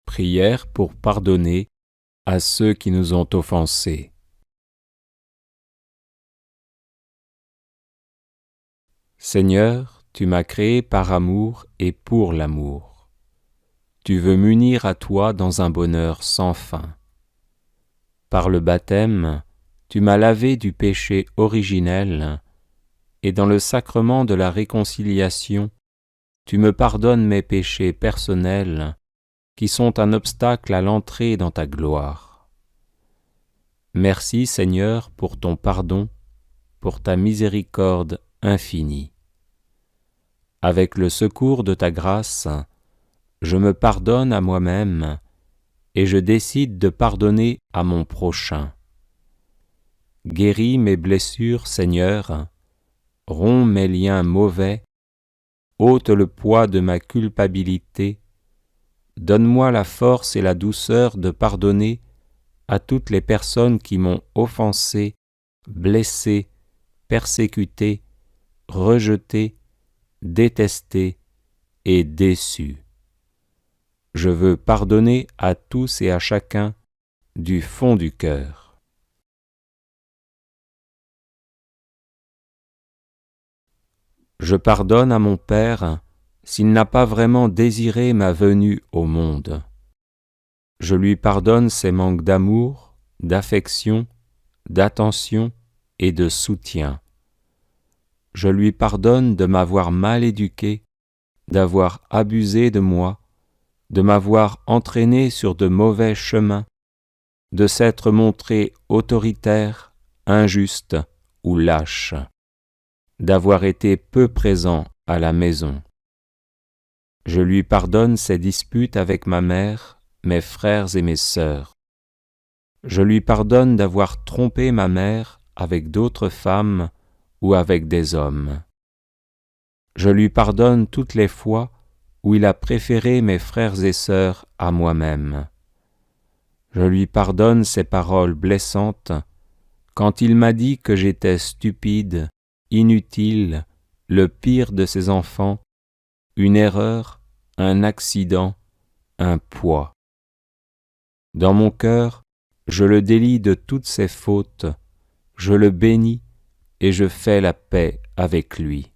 Prière pour pardonner à ceux qui nous ont offensés. Seigneur, tu m'as créé par amour et pour l'amour. Tu veux m'unir à toi dans un bonheur sans fin. Par le baptême, tu m'as lavé du péché originel, et dans le sacrement de la réconciliation, tu me pardonnes mes péchés personnels qui sont un obstacle à l'entrée dans ta gloire. Merci Seigneur pour ton pardon, pour ta miséricorde infinie. Avec le secours de ta grâce, je me pardonne à moi-même et je décide de pardonner à mon prochain. Guéris mes blessures, Seigneur, romps mes liens mauvais, ôte le poids de ma culpabilité, donne-moi la force et la douceur de pardonner à toutes les personnes qui m'ont offensé, blessé, persécuté, rejeté, détesté et déçu. Je veux pardonner à tous et à chacun du fond du cœur. Je pardonne à mon Père s'il n'a pas vraiment désiré ma venue au monde. Je lui pardonne ses manques d'amour, d'affection, d'attention et de soutien. Je lui pardonne de m'avoir mal éduqué, d'avoir abusé de moi, de m'avoir entraîné sur de mauvais chemins, de s'être montré autoritaire, injuste ou lâche, d'avoir été peu présent à la maison. Je lui pardonne ses disputes avec ma mère, mes frères et mes sœurs. Je lui pardonne d'avoir trompé ma mère avec d'autres femmes ou avec des hommes. Je lui pardonne toutes les fois où il a préféré mes frères et sœurs à moi-même. Je lui pardonne ses paroles blessantes quand il m'a dit que j'étais stupide, inutile, le pire de ses enfants, une erreur, un accident, un poids. Dans mon cœur, je le délie de toutes ses fautes, je le bénis et je fais la paix avec lui.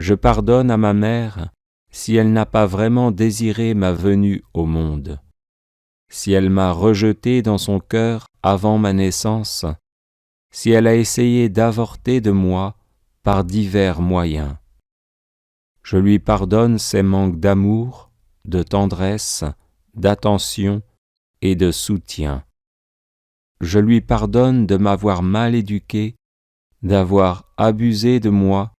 Je pardonne à ma mère si elle n'a pas vraiment désiré ma venue au monde, si elle m'a rejeté dans son cœur avant ma naissance, si elle a essayé d'avorter de moi par divers moyens. Je lui pardonne ses manques d'amour, de tendresse, d'attention et de soutien. Je lui pardonne de m'avoir mal éduqué, d'avoir abusé de moi,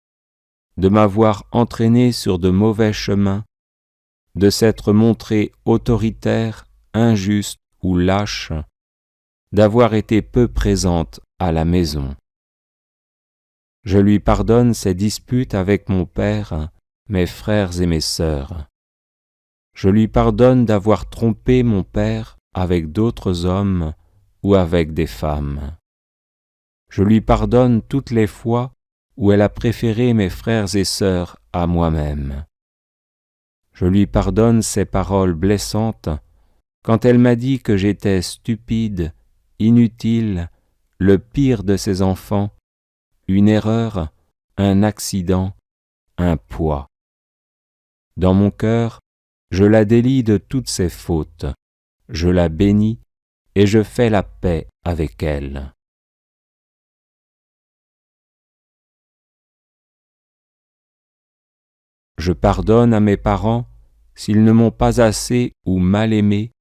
de m'avoir entraîné sur de mauvais chemins, de s'être montré autoritaire, injuste ou lâche, d'avoir été peu présente à la maison. Je lui pardonne ses disputes avec mon père, mes frères et mes sœurs. Je lui pardonne d'avoir trompé mon père avec d'autres hommes ou avec des femmes. Je lui pardonne toutes les fois où elle a préféré mes frères et sœurs à moi-même. Je lui pardonne ses paroles blessantes quand elle m'a dit que j'étais stupide, inutile, le pire de ses enfants, une erreur, un accident, un poids. Dans mon cœur, je la délie de toutes ses fautes, je la bénis et je fais la paix avec elle. Je pardonne à mes parents s'ils ne m'ont pas assez ou mal aimé,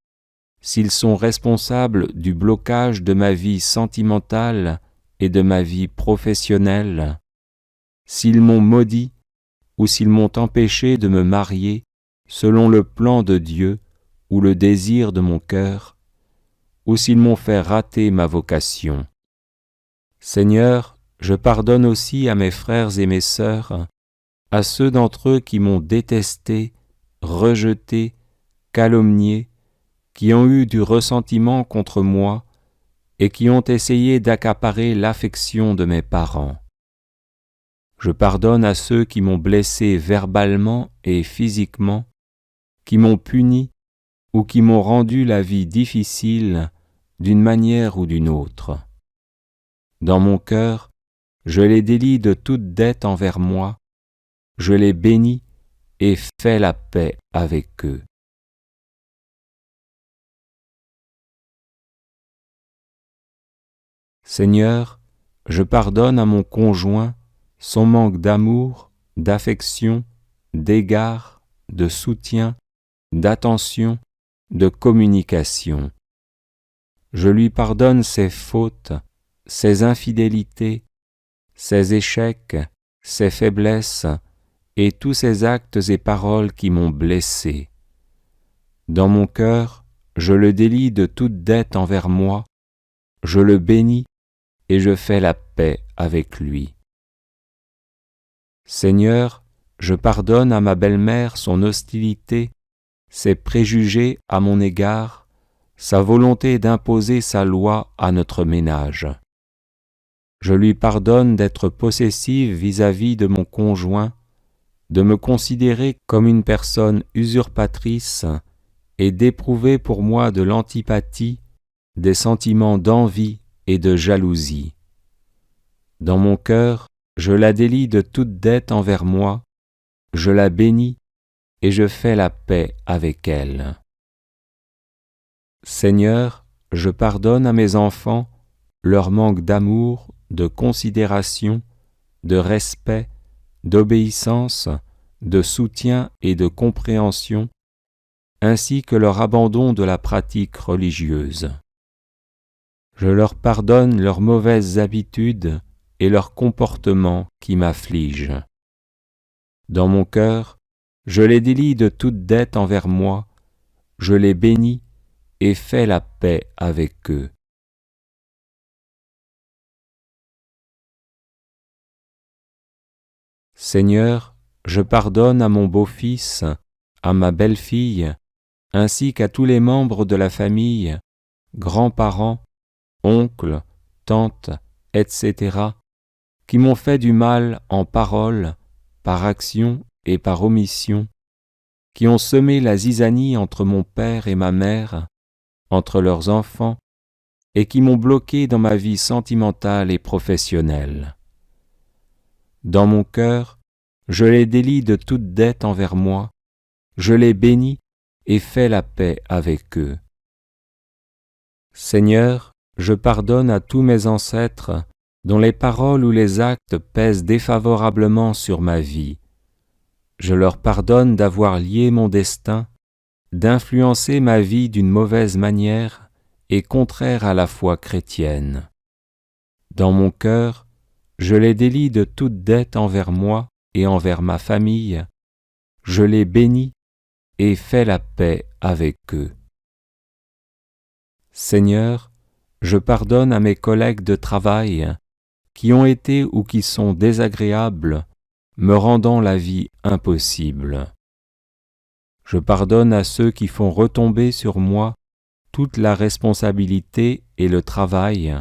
s'ils sont responsables du blocage de ma vie sentimentale et de ma vie professionnelle, s'ils m'ont maudit ou s'ils m'ont empêché de me marier selon le plan de Dieu ou le désir de mon cœur, ou s'ils m'ont fait rater ma vocation. Seigneur, je pardonne aussi à mes frères et mes sœurs, à ceux d'entre eux qui m'ont détesté, rejeté, calomnié, qui ont eu du ressentiment contre moi et qui ont essayé d'accaparer l'affection de mes parents. Je pardonne à ceux qui m'ont blessé verbalement et physiquement, qui m'ont puni ou qui m'ont rendu la vie difficile d'une manière ou d'une autre. Dans mon cœur, je les délie de toute dette envers moi, je les bénis et fais la paix avec eux. Seigneur, je pardonne à mon conjoint son manque d'amour, d'affection, d'égard, de soutien, d'attention, de communication. Je lui pardonne ses fautes, ses infidélités, ses échecs, ses faiblesses et tous ses actes et paroles qui m'ont blessé. Dans mon cœur, je le délie de toute dette envers moi, je le bénis et je fais la paix avec lui. Seigneur, je pardonne à ma belle-mère son hostilité, ses préjugés à mon égard, sa volonté d'imposer sa loi à notre ménage. Je lui pardonne d'être possessive vis-à-vis de mon conjoint, de me considérer comme une personne usurpatrice et d'éprouver pour moi de l'antipathie, des sentiments d'envie et de jalousie. Dans mon cœur, je la délie de toute dette envers moi, je la bénis et je fais la paix avec elle. Seigneur, je pardonne à mes enfants leur manque d'amour, de considération, de respect, d'obéissance, de soutien et de compréhension, ainsi que leur abandon de la pratique religieuse. Je leur pardonne leurs mauvaises habitudes et leurs comportements qui m'affligent. Dans mon cœur, je les délie de toute dette envers moi, je les bénis et fais la paix avec eux. Seigneur, je pardonne à mon beau-fils, à ma belle-fille, ainsi qu'à tous les membres de la famille, grands-parents, oncles, tantes, etc., qui m'ont fait du mal en parole, par action et par omission, qui ont semé la zizanie entre mon père et ma mère, entre leurs enfants, et qui m'ont bloqué dans ma vie sentimentale et professionnelle. Dans mon cœur, je les délie de toute dette envers moi, je les bénis et fais la paix avec eux. Seigneur, je pardonne à tous mes ancêtres dont les paroles ou les actes pèsent défavorablement sur ma vie. Je leur pardonne d'avoir lié mon destin, d'influencer ma vie d'une mauvaise manière et contraire à la foi chrétienne. Dans mon cœur, je les délie de toute dette envers moi et envers ma famille, je les bénis et fais la paix avec eux. Seigneur, je pardonne à mes collègues de travail qui ont été ou qui sont désagréables, me rendant la vie impossible. Je pardonne à ceux qui font retomber sur moi toute la responsabilité et le travail,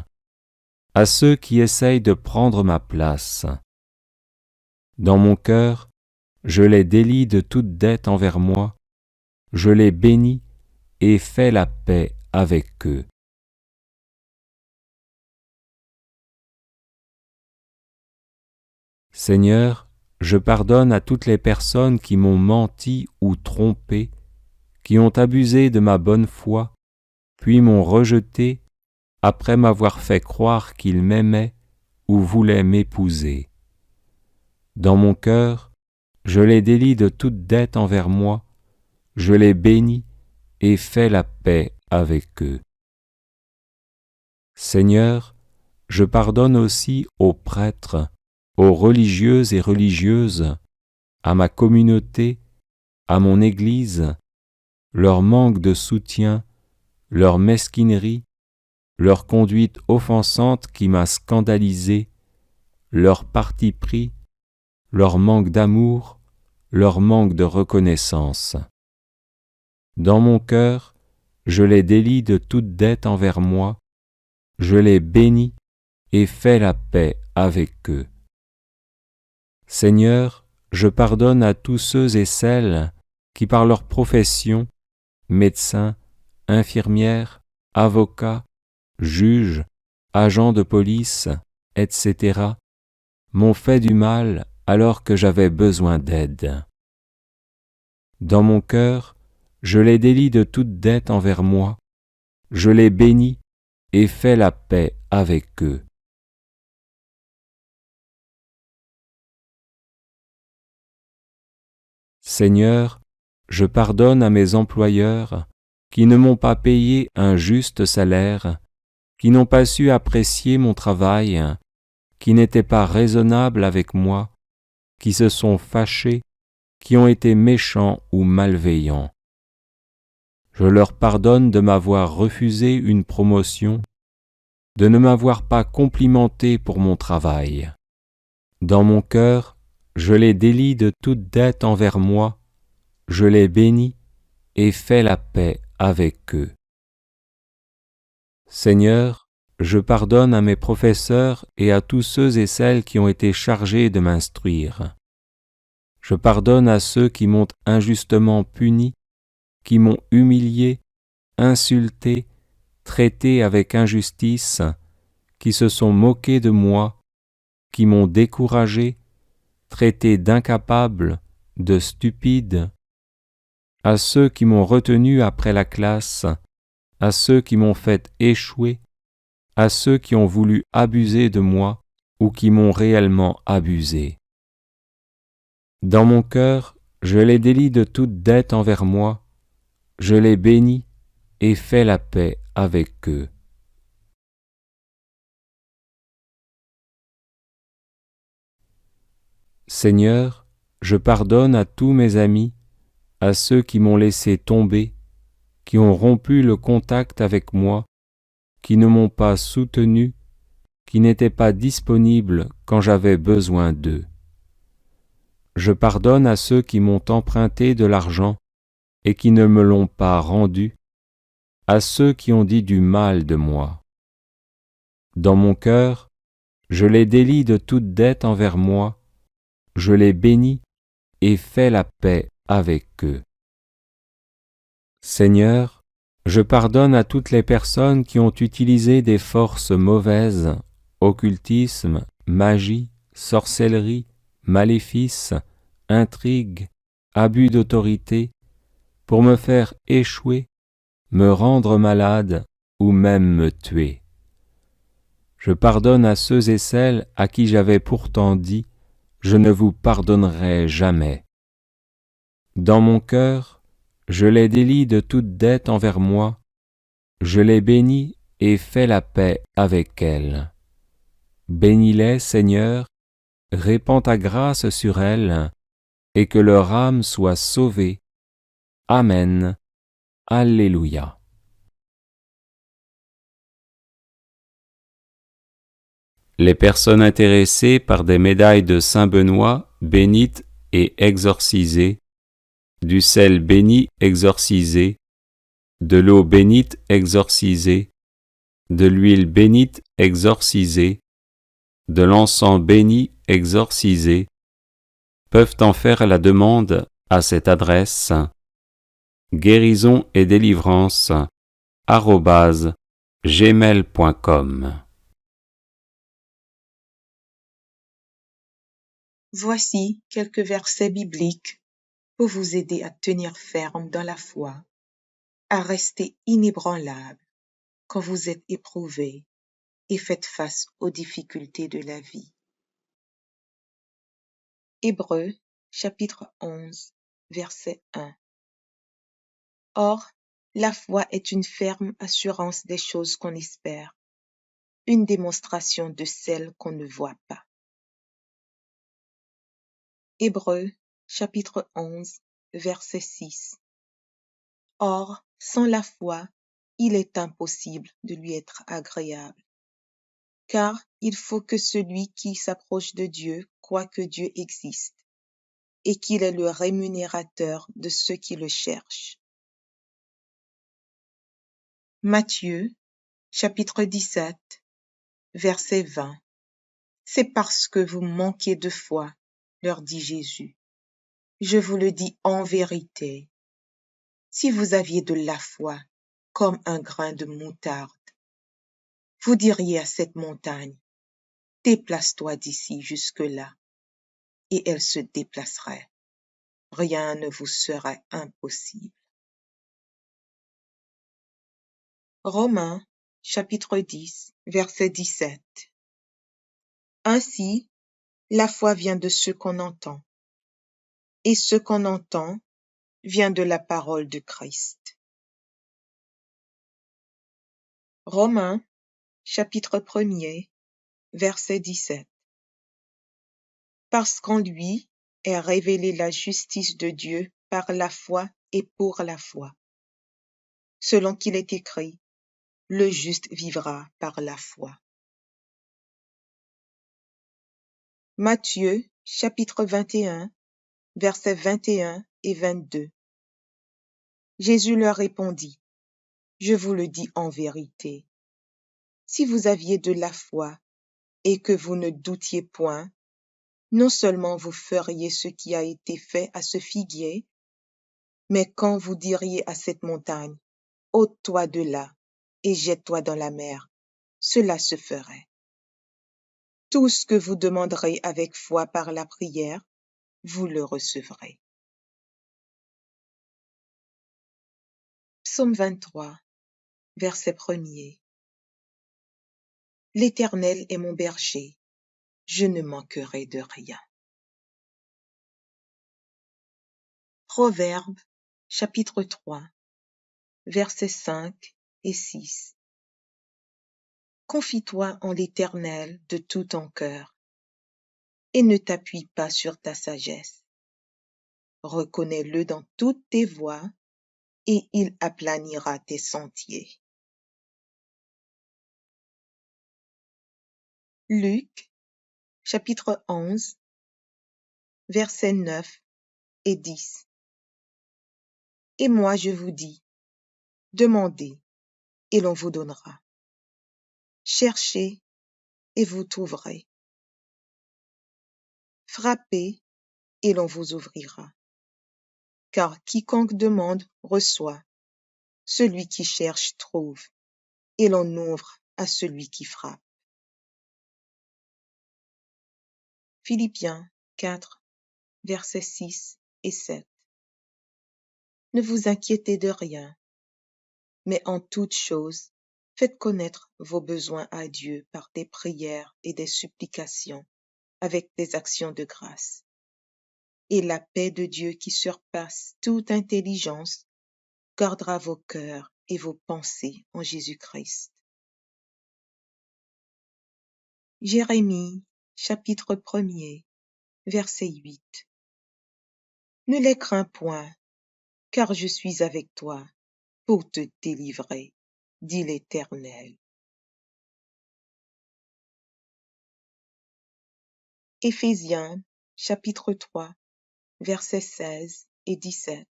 à ceux qui essayent de prendre ma place. Dans mon cœur, je les délie de toute dette envers moi, je les bénis et fais la paix avec eux. Seigneur, je pardonne à toutes les personnes qui m'ont menti ou trompé, qui ont abusé de ma bonne foi, puis m'ont rejeté après m'avoir fait croire qu'ils m'aimaient ou voulaient m'épouser. Dans mon cœur, je les délie de toute dette envers moi, je les bénis et fais la paix avec eux. Seigneur, je pardonne aussi aux prêtres, aux religieux et religieuses, à ma communauté, à mon Église, leur manque de soutien, leur mesquinerie, leur conduite offensante qui m'a scandalisé, leur parti pris, leur manque d'amour, leur manque de reconnaissance. Dans mon cœur, je les délie de toute dette envers moi, je les bénis et fais la paix avec eux. Seigneur, je pardonne à tous ceux et celles qui par leur profession, médecins, infirmières, avocats, juges, agents de police, etc., m'ont fait du mal alors que j'avais besoin d'aide. Dans mon cœur, je les délie de toute dette envers moi, je les bénis et fais la paix avec eux. Seigneur, je pardonne à mes employeurs qui ne m'ont pas payé un juste salaire, qui n'ont pas su apprécier mon travail, qui n'étaient pas raisonnables avec moi, qui se sont fâchés, qui ont été méchants ou malveillants. Je leur pardonne de m'avoir refusé une promotion, de ne m'avoir pas complimenté pour mon travail. Dans mon cœur, je les délie de toute dette envers moi, je les bénis et fais la paix avec eux. Seigneur, je pardonne à mes professeurs et à tous ceux et celles qui ont été chargés de m'instruire. Je pardonne à ceux qui m'ont injustement puni, qui m'ont humilié, insulté, traité avec injustice, qui se sont moqués de moi, qui m'ont découragé, traité d'incapable, de stupide, à ceux qui m'ont retenu après la classe, à ceux qui m'ont fait échouer, à ceux qui ont voulu abuser de moi ou qui m'ont réellement abusé. Dans mon cœur, je les délie de toute dette envers moi, je les bénis et fais la paix avec eux. Seigneur, je pardonne à tous mes amis, à ceux qui m'ont laissé tomber, qui ont rompu le contact avec moi, qui ne m'ont pas soutenu, qui n'étaient pas disponibles quand j'avais besoin d'eux. Je pardonne à ceux qui m'ont emprunté de l'argent et qui ne me l'ont pas rendu, à ceux qui ont dit du mal de moi. Dans mon cœur, je les délie de toute dette envers moi, je les bénis et fais la paix avec eux. Seigneur, je pardonne à toutes les personnes qui ont utilisé des forces mauvaises, occultisme, magie, sorcellerie, maléfice, intrigue, abus d'autorité, pour me faire échouer, me rendre malade ou même me tuer. Je pardonne à ceux et celles à qui j'avais pourtant dit « Je ne vous pardonnerai jamais ». Dans mon cœur, je les délie de toute dette envers moi, je les bénis et fais la paix avec elles. Bénis-les, Seigneur, répands ta grâce sur elles, et que leur âme soit sauvée. Amen. Alléluia. Les personnes intéressées par des médailles de Saint Benoît, bénites et exorcisées, du sel béni exorcisé, de l'eau bénite exorcisée, de l'huile bénite exorcisée, de l'encens béni exorcisé, peuvent en faire la demande à cette adresse guérison et délivrance @gmail.com. Voici quelques versets bibliques pour vous aider à tenir ferme dans la foi, à rester inébranlable quand vous êtes éprouvé et faites face aux difficultés de la vie. Hébreux, chapitre 11, verset 1. Or, la foi est une ferme assurance des choses qu'on espère, une démonstration de celles qu'on ne voit pas. Hébreux, chapitre 11, verset 6. Or, sans la foi, il est impossible de lui être agréable, car il faut que celui qui s'approche de Dieu croie que Dieu existe et qu'il est le rémunérateur de ceux qui le cherchent. Matthieu, chapitre 17, verset 20. C'est parce que vous manquez de foi leur dit Jésus, je vous le dis en vérité, si vous aviez de la foi comme un grain de moutarde, vous diriez à cette montagne, déplace-toi d'ici jusque-là, et elle se déplacerait. Rien ne vous serait impossible. Romains, chapitre 10, verset 17. Ainsi, la foi vient de ce qu'on entend, et ce qu'on entend vient de la parole de Christ. Romains, chapitre 1er, verset 17. Parce qu'en lui est révélée la justice de Dieu par la foi et pour la foi. Selon qu'il est écrit, le juste vivra par la foi. Matthieu, chapitre 21, versets 21 et 22. Jésus leur répondit, je vous le dis en vérité, si vous aviez de la foi et que vous ne doutiez point, non seulement vous feriez ce qui a été fait à ce figuier, mais quand vous diriez à cette montagne, ôte-toi de là et jette-toi dans la mer, cela se ferait. Tout ce que vous demanderez avec foi par la prière, vous le recevrez. Psaume 23, verset 1er. L'Éternel est mon berger, je ne manquerai de rien. Proverbes, chapitre 3, versets 5 et 6. Confie-toi en l'Éternel de tout ton cœur, et ne t'appuie pas sur ta sagesse. Reconnais-le dans toutes tes voies, et il aplanira tes sentiers. Luc, chapitre 11, versets 9 et 10. Et moi je vous dis, demandez, et l'on vous donnera. Cherchez, et vous trouverez. Frappez, et l'on vous ouvrira. Car quiconque demande reçoit, celui qui cherche trouve, et l'on ouvre à celui qui frappe. Philippiens 4, versets 6 et 7. Ne vous inquiétez de rien, mais en toute chose, faites connaître vos besoins à Dieu par des prières et des supplications, avec des actions de grâce. Et la paix de Dieu qui surpasse toute intelligence gardera vos cœurs et vos pensées en Jésus-Christ. Jérémie, chapitre 1er, verset 8. Ne les crains point, car je suis avec toi pour te délivrer, dit l'Éternel. Éphésiens, chapitre 3, versets 16 et 17.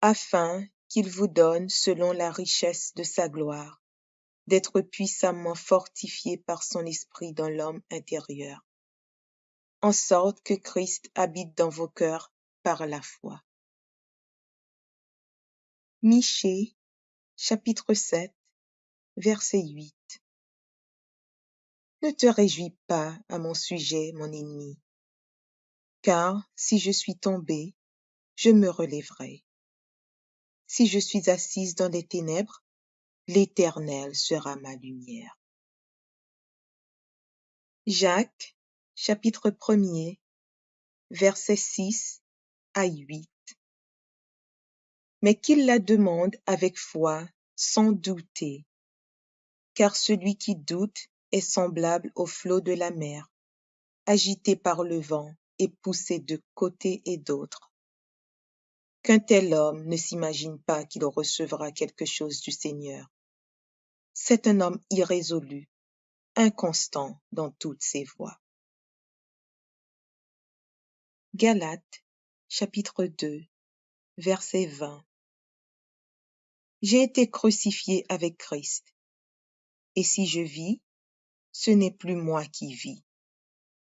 Afin qu'il vous donne, selon la richesse de sa gloire, d'être puissamment fortifié par son esprit dans l'homme intérieur, en sorte que Christ habite dans vos cœurs par la foi. Michée, chapitre 7, verset 8. Ne te réjouis pas à mon sujet, mon ennemi, car si je suis tombé, je me relèverai. Si je suis assise dans les ténèbres, l'Éternel sera ma lumière. Jacques, chapitre 1er, versets 6 à 8. Mais qu'il la demande avec foi, sans douter, car celui qui doute est semblable au flot de la mer, agité par le vent et poussé de côté et d'autre. Qu'un tel homme ne s'imagine pas qu'il recevra quelque chose du Seigneur. C'est un homme irrésolu, inconstant dans toutes ses voies. Galates, chapitre 2, verset 20. J'ai été crucifié avec Christ, et si je vis, ce n'est plus moi qui vis,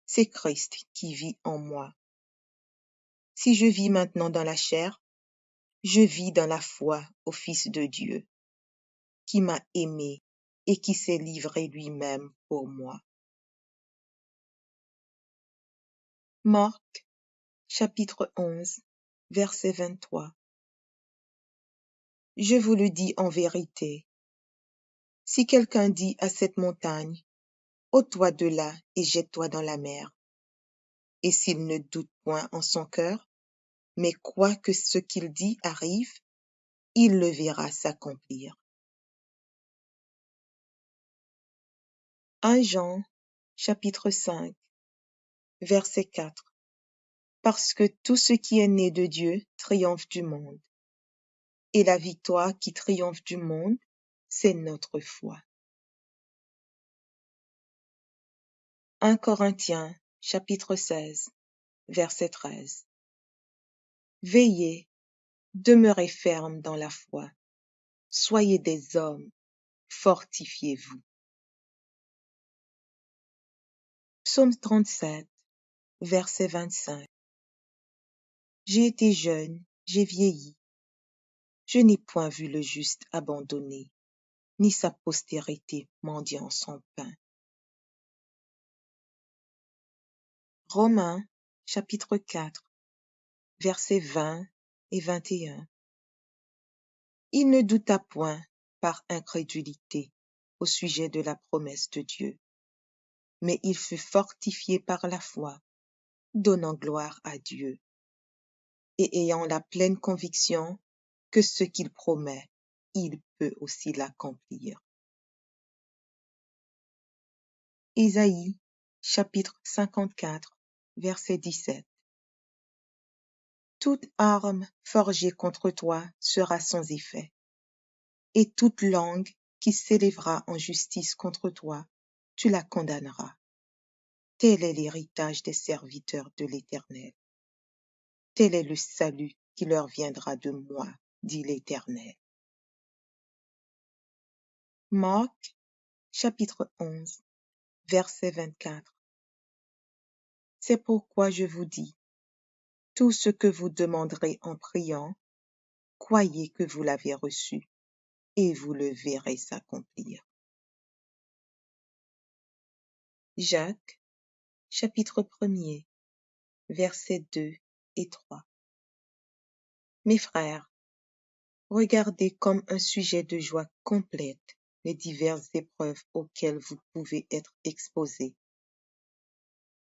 c'est Christ qui vit en moi. Si je vis maintenant dans la chair, je vis dans la foi au Fils de Dieu, qui m'a aimé et qui s'est livré lui-même pour moi. Marc, chapitre 11, verset 23. Je vous le dis en vérité, si quelqu'un dit à cette montagne, ôte-toi de là et jette-toi dans la mer, et s'il ne doute point en son cœur, mais croit que ce qu'il dit arrive, il le verra s'accomplir. 1 Jean, chapitre 5, verset 4. Parce que tout ce qui est né de Dieu triomphe du monde. Et la victoire qui triomphe du monde, c'est notre foi. 1 Corinthiens, chapitre 16, verset 13. Veillez, demeurez fermes dans la foi. Soyez des hommes, fortifiez-vous. Psaume 37, verset 25. J'ai été jeune, j'ai vieilli. Je n'ai point vu le juste abandonné, ni sa postérité mendiant son pain. Romains, chapitre 4, versets 20 et 21. Il ne douta point par incrédulité au sujet de la promesse de Dieu, mais il fut fortifié par la foi, donnant gloire à Dieu, et ayant la pleine conviction que ce qu'il promet, il peut aussi l'accomplir. Isaïe, chapitre 54, verset 17. Toute arme forgée contre toi sera sans effet, et toute langue qui s'élèvera en justice contre toi, tu la condamneras. Tel est l'héritage des serviteurs de l'Éternel. Tel est le salut qui leur viendra de moi, dit l'Éternel. Marc, chapitre 11, verset 24. C'est pourquoi je vous dis, tout ce que vous demanderez en priant, croyez que vous l'avez reçu, et vous le verrez s'accomplir. Jacques, chapitre 1er, versets 2 et 3. Mes frères, regardez comme un sujet de joie complète les diverses épreuves auxquelles vous pouvez être exposés,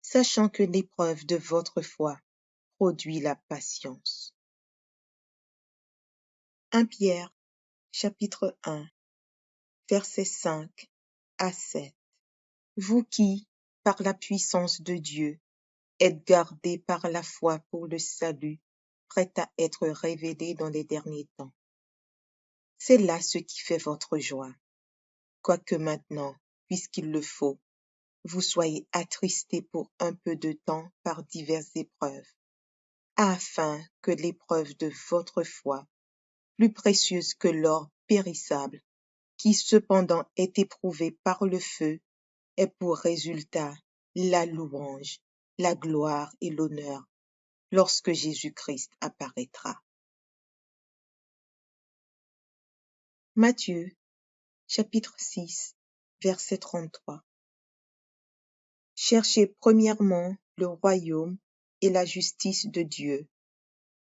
sachant que l'épreuve de votre foi produit la patience. 1 Pierre, chapitre 1, versets 5 à 7. Vous qui, par la puissance de Dieu, êtes gardés par la foi pour le salut, prêt à être révélé dans les derniers temps. C'est là ce qui fait votre joie, quoique maintenant, puisqu'il le faut, vous soyez attristés pour un peu de temps par diverses épreuves, afin que l'épreuve de votre foi, plus précieuse que l'or périssable, qui cependant est éprouvé par le feu, ait pour résultat la louange, la gloire et l'honneur lorsque Jésus-Christ apparaîtra. Matthieu, chapitre 6, verset 33. Cherchez premièrement le royaume et la justice de Dieu,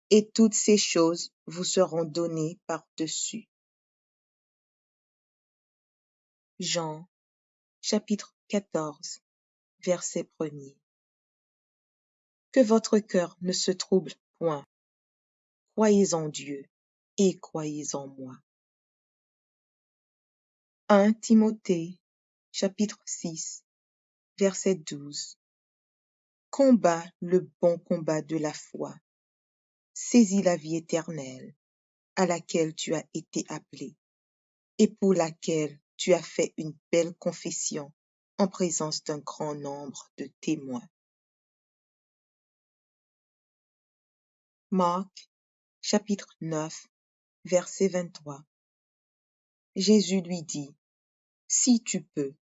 et toutes ces choses vous seront données par-dessus. Jean, chapitre 14, verset 1er. Que votre cœur ne se trouble point. Croyez en Dieu et croyez en moi. 1 Timothée, chapitre 6, verset 12. Combat le bon combat de la foi. Saisis la vie éternelle, à laquelle tu as été appelé, et pour laquelle tu as fait une belle confession en présence d'un grand nombre de témoins. Marc, chapitre 9, verset 23. Jésus lui dit, si tu peux,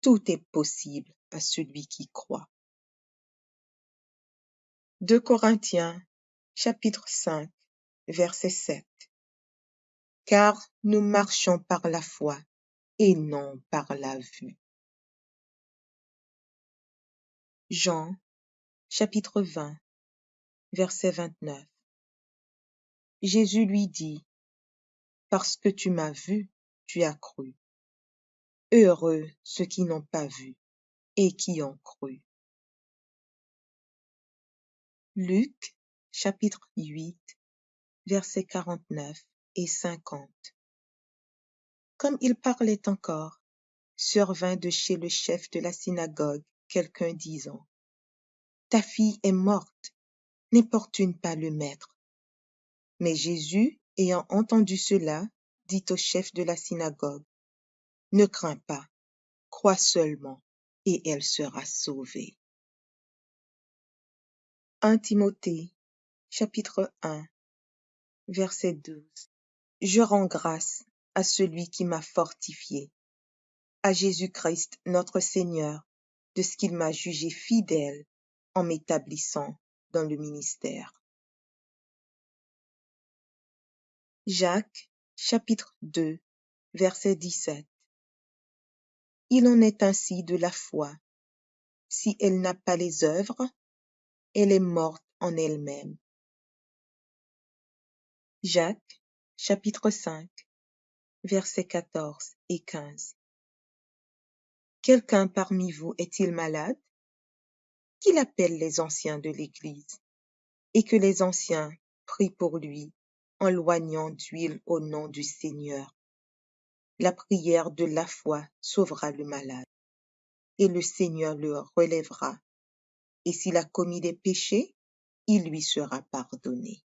tout est possible à celui qui croit. 2 Corinthiens, chapitre 5, verset 7. Car nous marchons par la foi et non par la vue. Jean, chapitre 20, verset 29. Jésus lui dit, parce que tu m'as vu, tu as cru. Heureux ceux qui n'ont pas vu et qui ont cru. Luc, chapitre 8, versets 49 et 50. Comme il parlait encore, survint de chez le chef de la synagogue quelqu'un disant, ta fille est morte, n'importune pas le maître. Mais Jésus, ayant entendu cela, dit au chef de la synagogue, ne crains pas, crois seulement, et elle sera sauvée. 1 Timothée, chapitre 1, verset 12. Je rends grâce à celui qui m'a fortifié, à Jésus-Christ notre Seigneur, de ce qu'il m'a jugé fidèle en m'établissant dans le ministère. Jacques, chapitre 2, verset 17. Il en est ainsi de la foi. Si elle n'a pas les œuvres, elle est morte en elle-même. Jacques, chapitre 5, versets 14 et 15. Quelqu'un parmi vous est-il malade? Qu'il appelle les anciens de l'Église, et que les anciens prient pour lui, en loignant d'huile au nom du Seigneur. La prière de la foi sauvera le malade, et le Seigneur le relèvera. Et s'il a commis des péchés, il lui sera pardonné.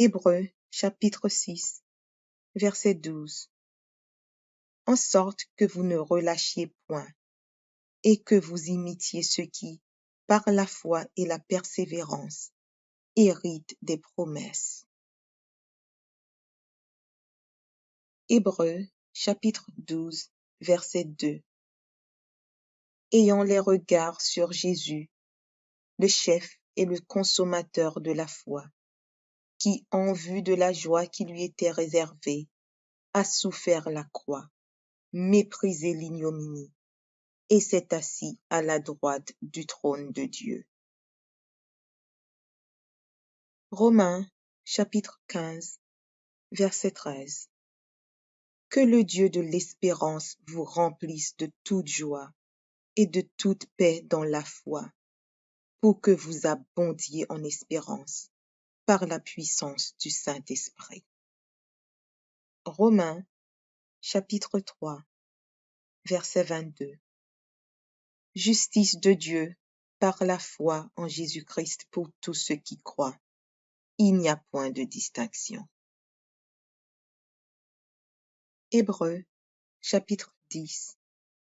Hébreux, chapitre 6, verset 12. En sorte que vous ne relâchiez point, et que vous imitiez ceux qui, par la foi et la persévérance, héritent des promesses. Hébreux, chapitre 12, verset 2. Ayant les regards sur Jésus, le chef et le consommateur de la foi, qui, en vue de la joie qui lui était réservée, a souffert la croix, méprisé l'ignominie, et s'est assis à la droite du trône de Dieu. Romains, chapitre 15, verset 13. Que le Dieu de l'espérance vous remplisse de toute joie et de toute paix dans la foi, pour que vous abondiez en espérance par la puissance du Saint-Esprit. Romains, chapitre 3, verset 22. Justice de Dieu par la foi en Jésus-Christ pour tous ceux qui croient. Il n'y a point de distinction. Hébreux, chapitre 10,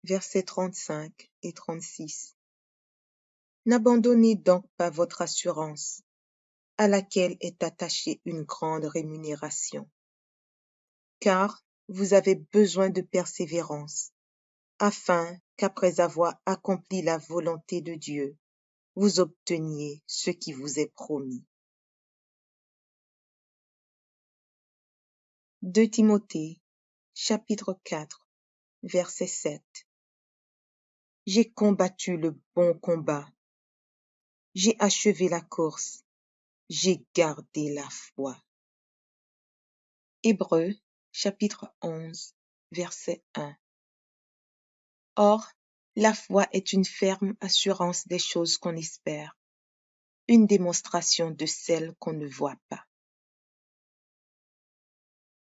versets 35 et 36. N'abandonnez donc pas votre assurance, à laquelle est attachée une grande rémunération, car vous avez besoin de persévérance, afin qu'après avoir accompli la volonté de Dieu, vous obteniez ce qui vous est promis. 2 Timothée, chapitre 4, verset 7. J'ai combattu le bon combat, j'ai achevé la course, j'ai gardé la foi. Hébreux, chapitre 11, verset 1. Or, la foi est une ferme assurance des choses qu'on espère, une démonstration de celles qu'on ne voit pas.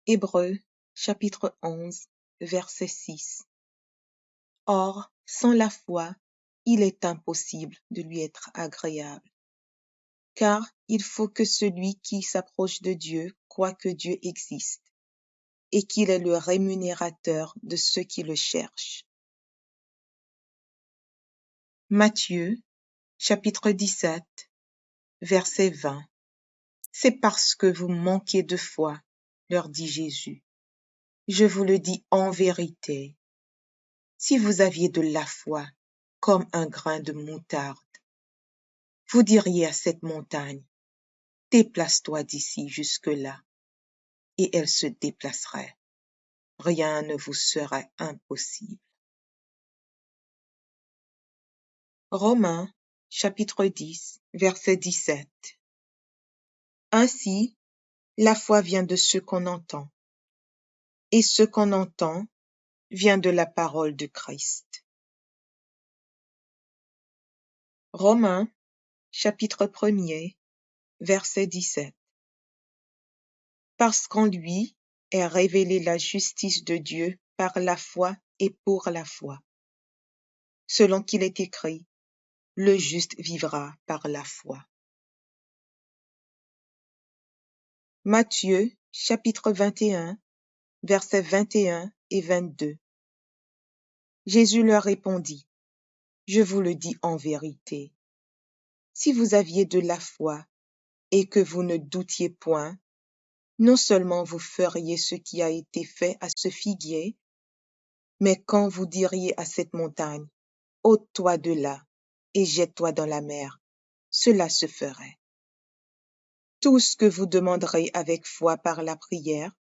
Hébreux, chapitre 11, verset 6. Or, sans la foi, il est impossible de lui être agréable, car il faut que celui qui s'approche de Dieu croie que Dieu existe et qu'il est le rémunérateur de ceux qui le cherchent. Matthieu, chapitre 17, verset 20. C'est parce que vous manquez de foi, leur dit Jésus. Je vous le dis en vérité. Si vous aviez de la foi, comme un grain de moutarde, vous diriez à cette montagne, déplace-toi d'ici jusque-là, et elle se déplacerait. Rien ne vous serait impossible. Romains, chapitre 10, verset 17. Ainsi, la foi vient de ce qu'on entend, et ce qu'on entend vient de la parole de Christ. Romains, chapitre 1er, verset 17. Parce qu'en lui est révélée la justice de Dieu par la foi et pour la foi. Selon qu'il est écrit, le juste vivra par la foi. Matthieu, chapitre 21, versets 21 et 22. Jésus leur répondit, je vous le dis en vérité, si vous aviez de la foi et que vous ne doutiez point, non seulement vous feriez ce qui a été fait à ce figuier, mais quand vous diriez à cette montagne, ôte-toi de là et jette-toi dans la mer, cela se ferait. Tout ce que vous demanderez avec foi par la prière,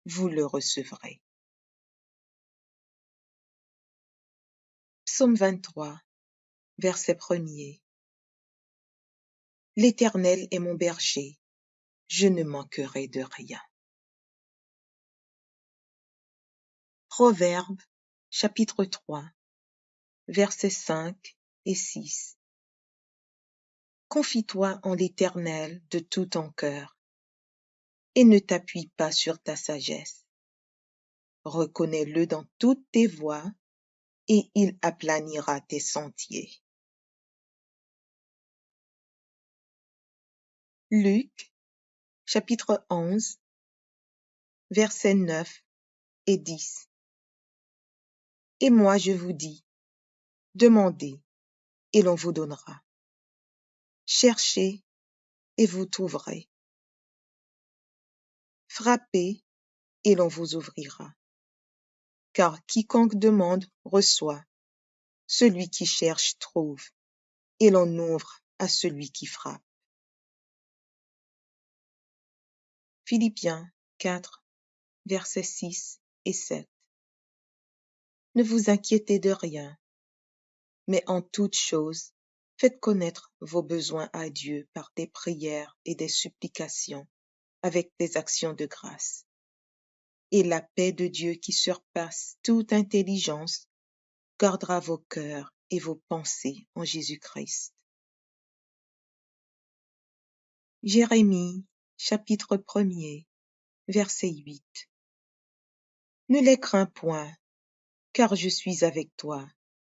vous le recevrez. Psaume 23, verset 1er. L'Éternel est mon berger, je ne manquerai de rien. Proverbes, chapitre 3, versets 5 et 6. Confie-toi en l'Éternel de tout ton cœur, et ne t'appuie pas sur ta sagesse. Reconnais-le dans toutes tes voies, et il aplanira tes sentiers. Luc, chapitre 11, versets 9 et 10. Et moi je vous dis, demandez, et l'on vous donnera. Cherchez, et vous trouverez. Frappez, et l'on vous ouvrira. Car quiconque demande reçoit, celui qui cherche trouve, et l'on ouvre à celui qui frappe. Philippiens 4, versets 6 et 7. Ne vous inquiétez de rien, mais en toute chose, faites connaître vos besoins à Dieu par des prières et des supplications, avec des actions de grâce. Et la paix de Dieu qui surpasse toute intelligence gardera vos cœurs et vos pensées en Jésus-Christ. Jérémie, chapitre 1er, verset 8. Ne les crains point, car je suis avec toi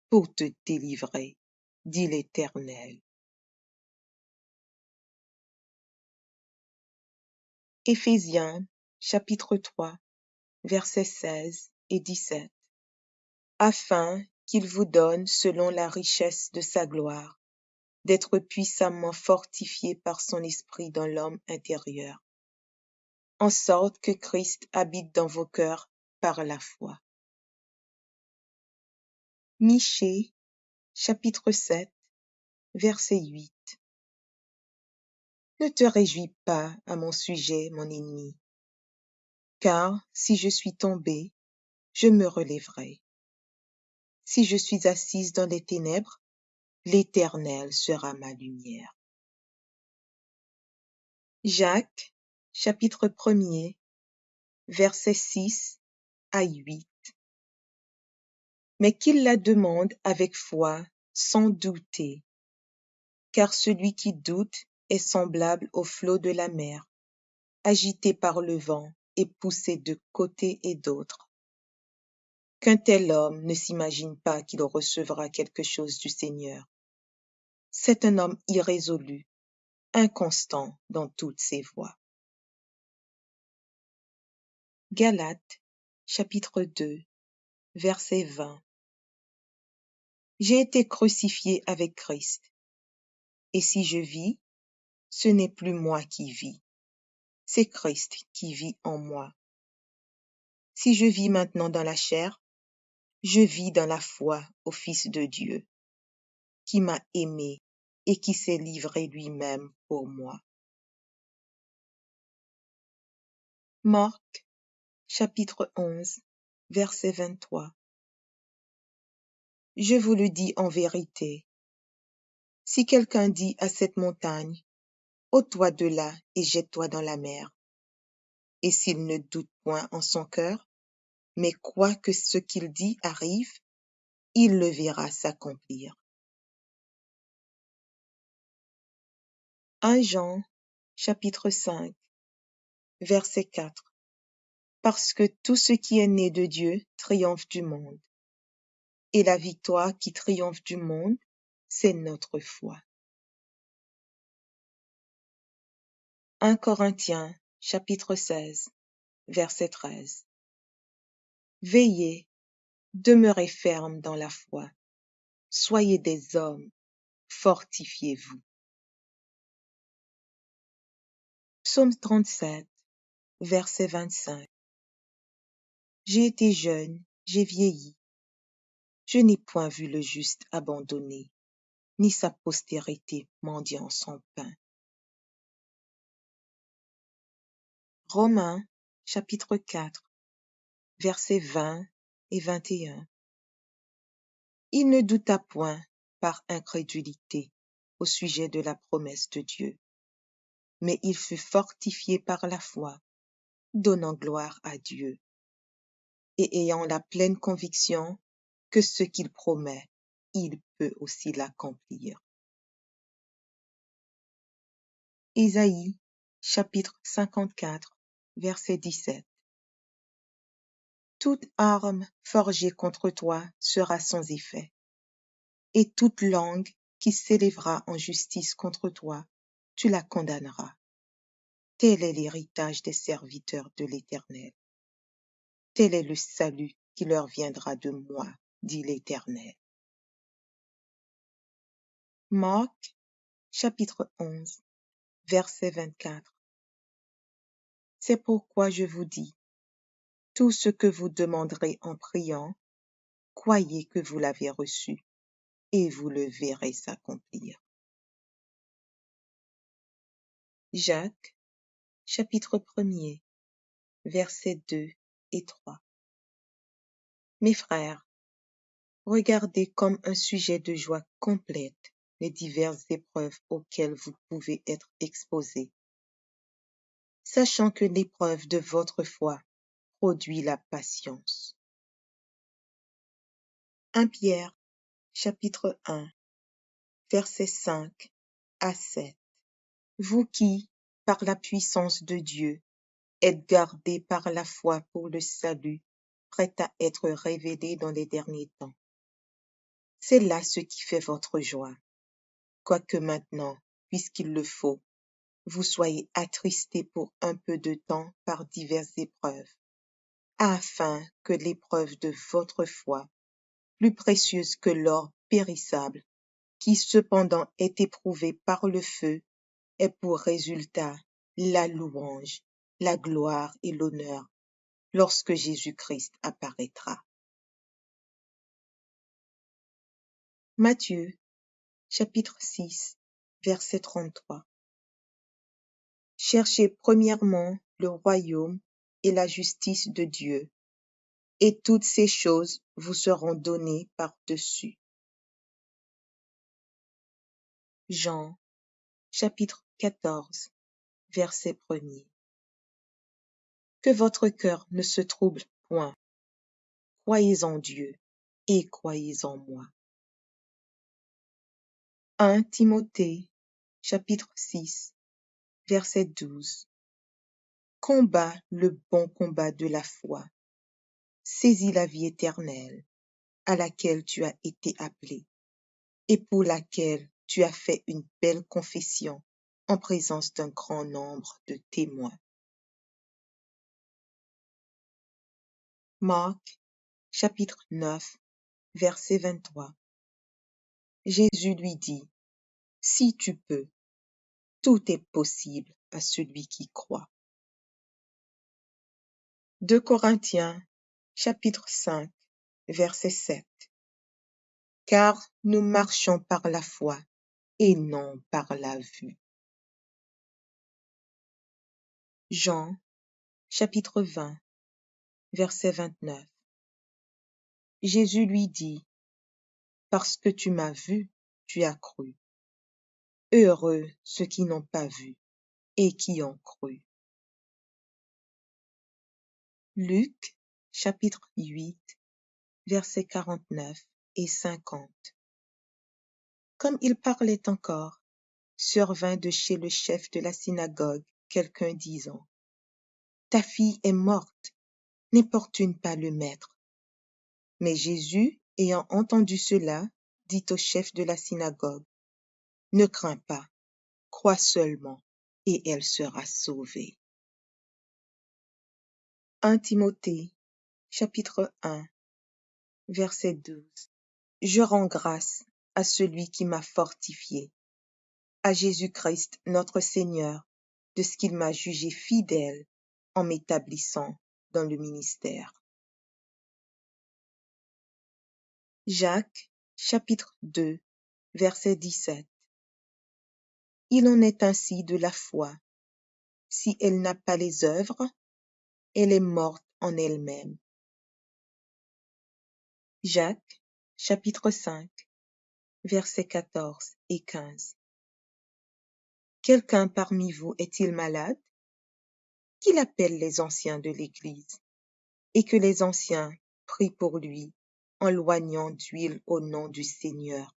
pour te délivrer, dit l'Éternel. Éphésiens, chapitre 3, versets 16 et 17. Afin qu'il vous donne, selon la richesse de sa gloire, d'être puissamment fortifié par son esprit dans l'homme intérieur, en sorte que Christ habite dans vos cœurs par la foi. Michée, chapitre 7, verset 8. Ne te réjouis pas à mon sujet, mon ennemi, car si je suis tombé, je me relèverai. Si je suis assise dans les ténèbres, l'Éternel sera ma lumière. Jacques, chapitre 1er, versets 6 à 8. Mais qu'il la demande avec foi, sans douter, car celui qui doute est semblable au flot de la mer, agité par le vent et poussé de côté et d'autre. Qu'un tel homme ne s'imagine pas qu'il recevra quelque chose du Seigneur. C'est un homme irrésolu, inconstant dans toutes ses voies. Galates, chapitre 2, verset 20. J'ai été crucifié avec Christ, et si je vis, ce n'est plus moi qui vis, c'est Christ qui vit en moi. Si je vis maintenant dans la chair, je vis dans la foi au Fils de Dieu, qui m'a aimé et qui s'est livré lui-même pour moi. Marc, chapitre 11, verset 23. Je vous le dis en vérité, si quelqu'un dit à cette montagne, ôte-toi de là et jette-toi dans la mer, et s'il ne doute point en son cœur, mais croit que ce qu'il dit arrive, il le verra s'accomplir. 1 Jean, chapitre 5, verset 4. Parce que tout ce qui est né de Dieu triomphe du monde. Et la victoire qui triomphe du monde, c'est notre foi. 1 Corinthiens, chapitre 16, verset 13. Veillez, demeurez fermes dans la foi. Soyez des hommes, fortifiez-vous. Psaume 37, verset 25. J'ai été jeune, j'ai vieilli. Je n'ai point vu le juste abandonné, ni sa postérité mendiant son pain. Romains, chapitre 4, versets 20 et 21. Il ne douta point par incrédulité au sujet de la promesse de Dieu, mais il fut fortifié par la foi, donnant gloire à Dieu, et ayant la pleine conviction que ce qu'il promet, il peut aussi l'accomplir. Ésaïe, chapitre 54, verset 17. Toute arme forgée contre toi sera sans effet, et toute langue qui s'élèvera en justice contre toi, tu la condamneras. Tel est l'héritage des serviteurs de l'Éternel. Tel est le salut qui leur viendra de moi, dit l'Éternel. Marc, chapitre 11, verset 24. C'est pourquoi je vous dis, tout ce que vous demanderez en priant, croyez que vous l'avez reçu, et vous le verrez s'accomplir. Jacques, chapitre 1er, versets 2 et 3. Mes frères, regardez comme un sujet de joie complète les diverses épreuves auxquelles vous pouvez être exposés, sachant que l'épreuve de votre foi produit la patience. 1 Pierre, chapitre 1, versets 5 à 7. Vous qui, par la puissance de Dieu, êtes gardés par la foi pour le salut, prêt à être révélé dans les derniers temps. C'est là ce qui fait votre joie, quoique maintenant, puisqu'il le faut, vous soyez attristés pour un peu de temps par diverses épreuves, afin que l'épreuve de votre foi, plus précieuse que l'or périssable, qui cependant est éprouvé par le feu, ait pour résultat la louange, la gloire et l'honneur lorsque Jésus-Christ apparaîtra. Matthieu, chapitre 6, verset 33. Cherchez premièrement le royaume et la justice de Dieu, et toutes ces choses vous seront données par-dessus. Jean, chapitre 14, verset 1er. Que votre cœur ne se trouble point. Croyez en Dieu et croyez en moi. 1 Timothée, chapitre 6, verset 12. Combat le bon combat de la foi. Saisis la vie éternelle, à laquelle tu as été appelé, et pour laquelle tu as fait une belle confession en présence d'un grand nombre de témoins. Marc, chapitre 9, verset 23. Jésus lui dit, si tu peux, tout est possible à celui qui croit. 2 Corinthiens, chapitre 5, verset 7. Car nous marchons par la foi et non par la vue. Jean, chapitre 20, verset 29. Jésus lui dit, « Parce que tu m'as vu, tu as cru. Heureux ceux qui n'ont pas vu et qui ont cru. » Luc, chapitre 8, versets 49 et 50. Comme il parlait encore, survint de chez le chef de la synagogue quelqu'un disant, « Ta fille est morte, n'importune pas le maître. » Mais Jésus, ayant entendu cela, dit au chef de la synagogue, « Ne crains pas, crois seulement, et elle sera sauvée. » 1 Timothée, chapitre 1, verset 12. Je rends grâce à celui qui m'a fortifié, à Jésus-Christ notre Seigneur, de ce qu'il m'a jugé fidèle en m'établissant dans le ministère. Jacques, chapitre 2, verset 17. Il en est ainsi de la foi. Si elle n'a pas les œuvres, elle est morte en elle-même. Jacques, chapitre 5, versets 14 et 15. Quelqu'un parmi vous est-il malade? Qu'il appelle les anciens de l'Église, et que les anciens prient pour lui, en loignant d'huile au nom du Seigneur.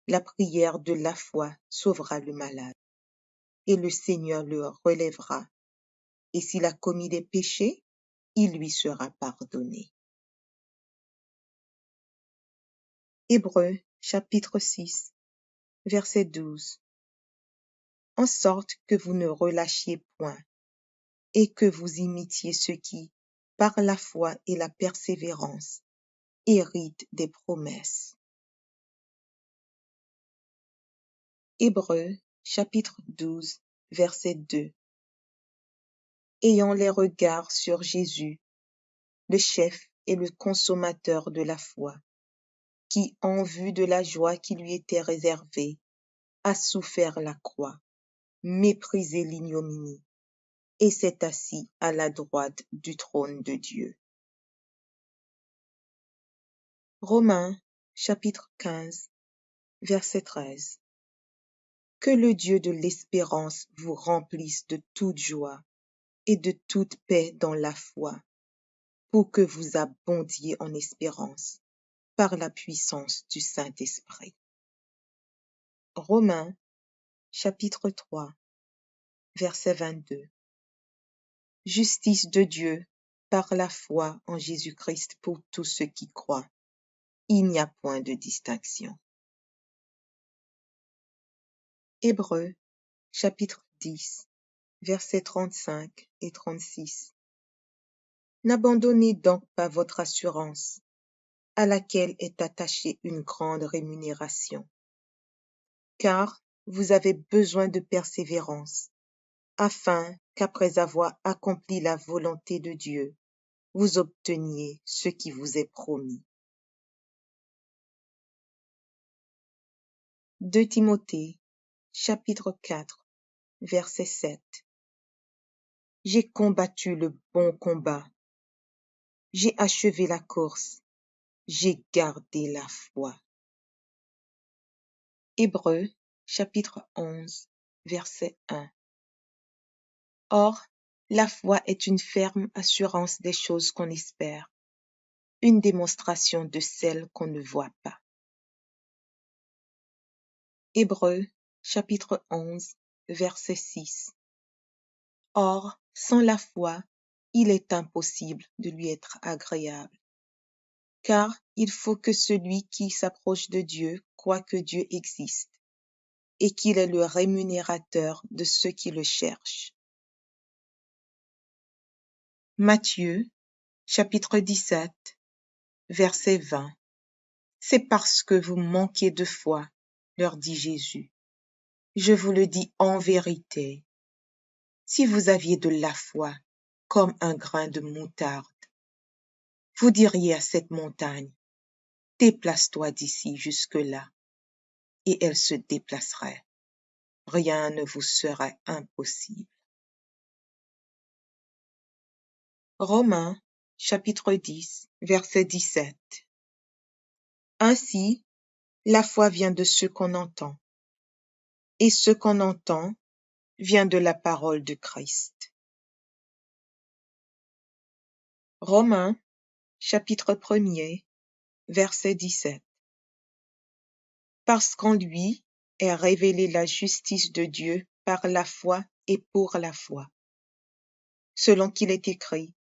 La prière de la foi sauvera le malade, et le Seigneur le relèvera. Et s'il a commis des péchés, il lui sera pardonné. Hébreux, chapitre 6, verset 12. En sorte que vous ne relâchiez point, et que vous imitiez ceux qui, par la foi et la persévérance, héritent des promesses. Hébreux, chapitre 12, verset 2. Ayant les regards sur Jésus, le chef et le consommateur de la foi, qui, en vue de la joie qui lui était réservée, a souffert la croix, méprisé l'ignominie, et s'est assis à la droite du trône de Dieu. Romains, chapitre 15, verset 13. Que le Dieu de l'espérance vous remplisse de toute joie et de toute paix dans la foi, pour que vous abondiez en espérance par la puissance du Saint-Esprit. Romains, chapitre 3, verset 22. Justice de Dieu par la foi en Jésus-Christ pour tous ceux qui croient. Il n'y a point de distinction. Hébreux, chapitre 10, versets 35 et 36. N'abandonnez donc pas votre assurance, à laquelle est attachée une grande rémunération, car vous avez besoin de persévérance, afin qu'après avoir accompli la volonté de Dieu, vous obteniez ce qui vous est promis. 2 Timothée, chapitre 4, verset 7. J'ai combattu le bon combat, j'ai achevé la course, j'ai gardé la foi. Hébreux, chapitre 11, verset 1. Or, la foi est une ferme assurance des choses qu'on espère, une démonstration de celles qu'on ne voit pas. Hébreux, chapitre 11, verset 6. Or, sans la foi, il est impossible de lui être agréable, car il faut que celui qui s'approche de Dieu croie que Dieu existe, et qu'il est le rémunérateur de ceux qui le cherchent. Matthieu, chapitre 17, verset 20. C'est parce que vous manquez de foi, leur dit Jésus. Je vous le dis en vérité, si vous aviez de la foi comme un grain de moutarde, vous diriez à cette montagne, déplace-toi d'ici jusque-là, et elle se déplacerait. Rien ne vous serait impossible. Romains, chapitre 10, verset 17. Ainsi, la foi vient de ce qu'on entend, et ce qu'on entend vient de la parole de Christ. Romains, chapitre 1er, verset 17. Parce qu'en lui est révélée la justice de Dieu par la foi et pour la foi. Selon qu'il est écrit,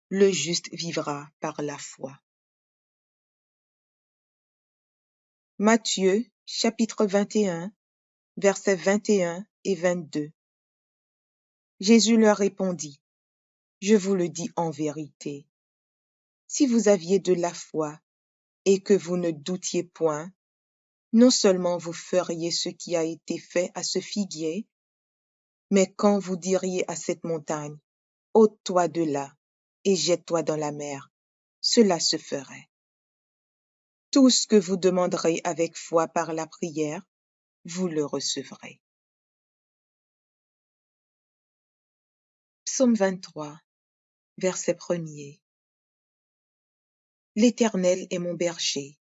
le juste vivra par la foi. Matthieu, chapitre 21, versets 21 et 22. Jésus leur répondit, je vous le dis en vérité, si vous aviez de la foi et que vous ne doutiez point, non seulement vous feriez ce qui a été fait à ce figuier, mais quand vous diriez à cette montagne, ôte-toi de là et jette-toi dans la mer, cela se ferait. Tout ce que vous demanderez avec foi par la prière, vous le recevrez. Psaume 23, verset 1er. L'Éternel est mon berger,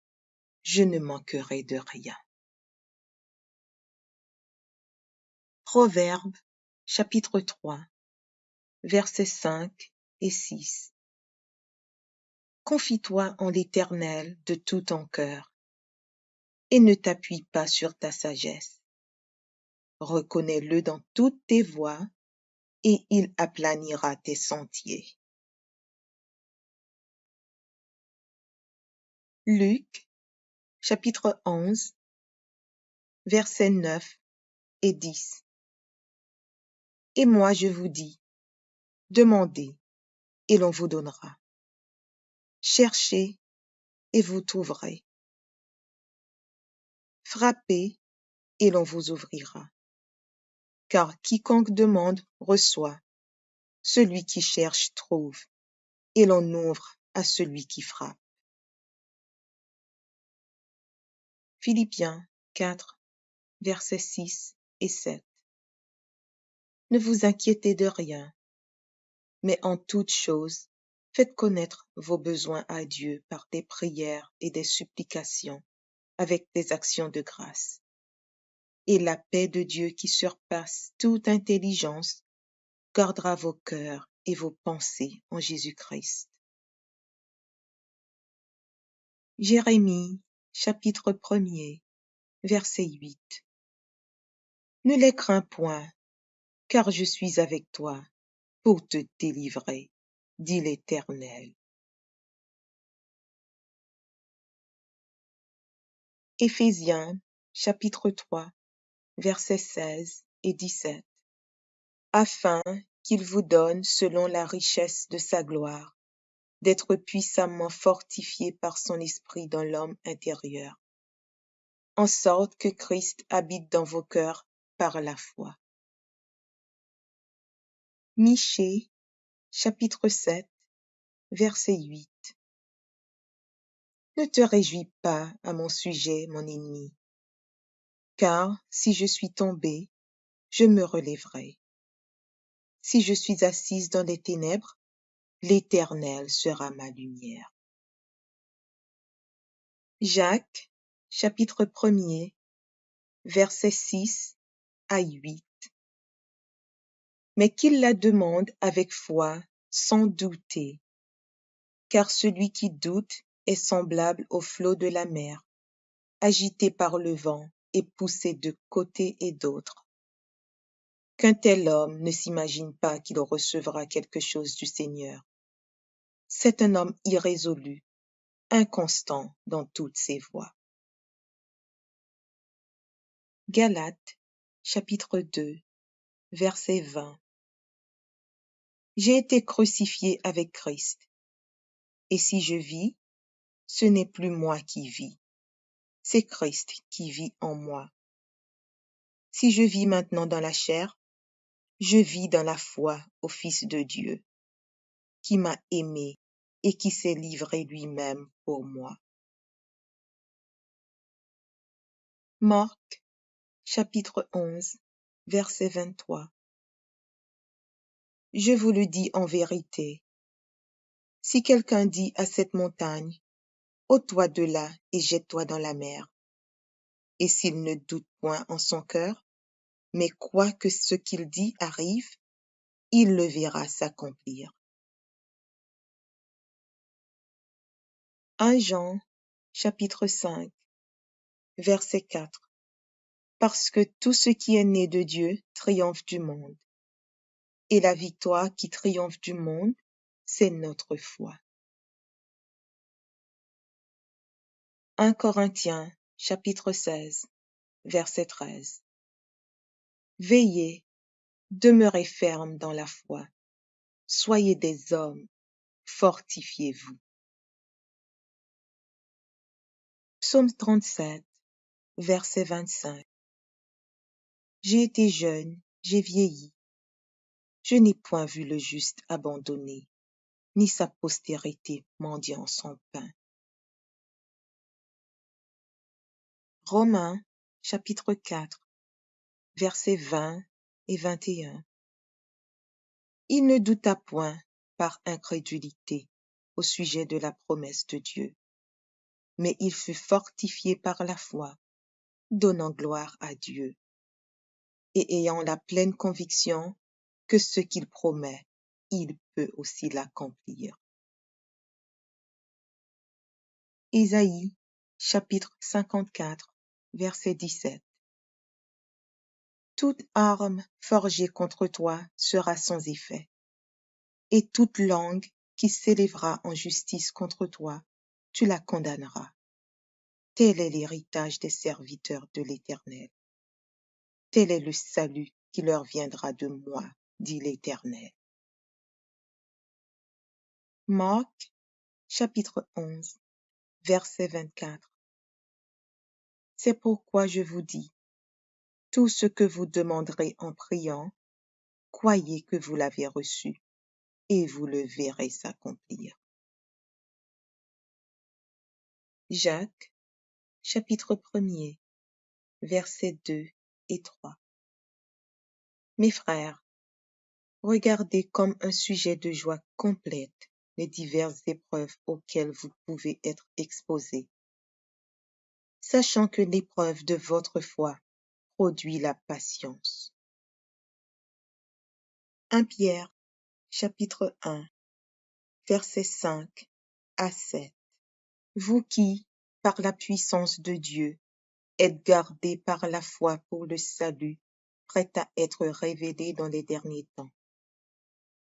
je ne manquerai de rien. Proverbes, chapitre 3, versets 5 et 6. Confie-toi en l'Éternel de tout ton cœur, et ne t'appuie pas sur ta sagesse. Reconnais-le dans toutes tes voies, et il aplanira tes sentiers. Luc, chapitre 11, versets 9 et 10. Et moi je vous dis, demandez, et l'on vous donnera. Cherchez, et vous trouverez. Frappez, et l'on vous ouvrira. Car quiconque demande reçoit, celui qui cherche trouve, et l'on ouvre à celui qui frappe. Philippiens 4, versets 6 et 7. Ne vous inquiétez de rien, mais en toute chose, faites connaître vos besoins à Dieu par des prières et des supplications, avec des actions de grâce. Et la paix de Dieu qui surpasse toute intelligence gardera vos cœurs et vos pensées en Jésus-Christ. Jérémie, chapitre 1er, verset 8. Ne les crains point, car je suis avec toi pour te délivrer, dit l'Éternel. Éphésiens, chapitre 3, versets 16 et 17. Afin qu'il vous donne, selon la richesse de sa gloire, d'être puissamment fortifié par son esprit dans l'homme intérieur, en sorte que Christ habite dans vos cœurs par la foi. Michée, chapitre 7, verset 8. Ne te réjouis pas à mon sujet, mon ennemi, car si je suis tombé, je me relèverai. Si je suis assise dans les ténèbres, l'Éternel sera ma lumière. Jacques, chapitre 1er, versets 6 à 8. Mais qu'il la demande avec foi, sans douter, car celui qui doute est semblable au flot de la mer, agité par le vent et poussé de côté et d'autre. Qu'un tel homme ne s'imagine pas qu'il recevra quelque chose du Seigneur. C'est un homme irrésolu, inconstant dans toutes ses voies. Galates, chapitre 2, verset 20. J'ai été crucifié avec Christ, et si je vis, ce n'est plus moi qui vis, c'est Christ qui vit en moi. Si je vis maintenant dans la chair, je vis dans la foi au Fils de Dieu, qui m'a aimé et qui s'est livré lui-même pour moi. Marc, chapitre 11, verset 23. Je vous le dis en vérité, si quelqu'un dit à cette montagne, ôte-toi de là et jette-toi dans la mer, et s'il ne doute point en son cœur, mais croit que ce qu'il dit arrive, il le verra s'accomplir. 1 Jean, chapitre 5, verset 4. Parce que tout ce qui est né de Dieu triomphe du monde. Et la victoire qui triomphe du monde, c'est notre foi. 1 Corinthiens, chapitre 16, verset 13. Veillez, demeurez fermes dans la foi. Soyez des hommes, fortifiez-vous. Psaume 37, verset 25. J'ai été jeune, j'ai vieilli. Je n'ai point vu le juste abandonné, ni sa postérité mendiant son pain. Romains, chapitre 4, versets 20 et 21. Il ne douta point par incrédulité au sujet de la promesse de Dieu, mais il fut fortifié par la foi, donnant gloire à Dieu, et ayant la pleine conviction que ce qu'il promet, il peut aussi l'accomplir. Isaïe, chapitre 54, verset 17. Toute arme forgée contre toi sera sans effet, et toute langue qui s'élèvera en justice contre toi, tu la condamneras. Tel est l'héritage des serviteurs de l'Éternel. Tel est le salut qui leur viendra de moi, dit l'Éternel. Marc, chapitre 11, verset 24. C'est pourquoi je vous dis, tout ce que vous demanderez en priant, croyez que vous l'avez reçu, et vous le verrez s'accomplir. Jacques, chapitre 1er, versets 2 et 3. Mes frères, regardez comme un sujet de joie complète les diverses épreuves auxquelles vous pouvez être exposés, sachant que l'épreuve de votre foi produit la patience. 1 Pierre, chapitre 1, versets 5 à 7. Vous qui, par la puissance de Dieu, êtes gardés par la foi pour le salut, prêt à être révélé dans les derniers temps.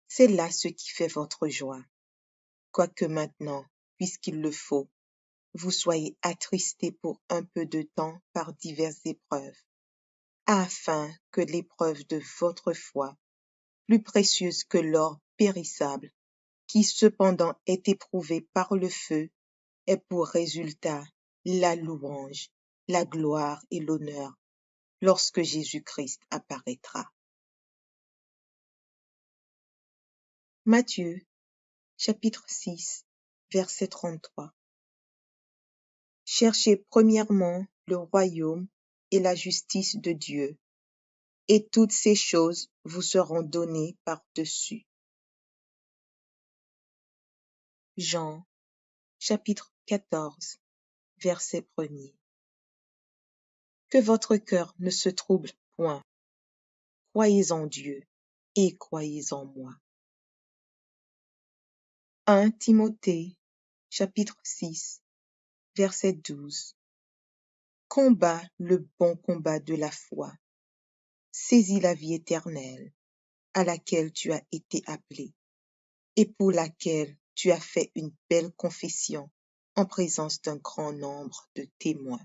C'est là ce qui fait votre joie, quoique maintenant, puisqu'il le faut, vous soyez attristés pour un peu de temps par diverses épreuves, afin que l'épreuve de votre foi, plus précieuse que l'or périssable, qui cependant est éprouvé par le feu, ait pour résultat la louange, la gloire et l'honneur lorsque Jésus-Christ apparaîtra. Matthieu, chapitre 6, verset 33. Cherchez premièrement le royaume et la justice de Dieu, et toutes ces choses vous seront données par-dessus. Jean, chapitre 14, verset 1er. Que votre cœur ne se trouble point. Croyez en Dieu et croyez en moi. 1 Timothée, chapitre 6, verset 12. Combat le bon combat de la foi. Saisis la vie éternelle, à laquelle tu as été appelé, et pour laquelle tu as fait une belle confession en présence d'un grand nombre de témoins.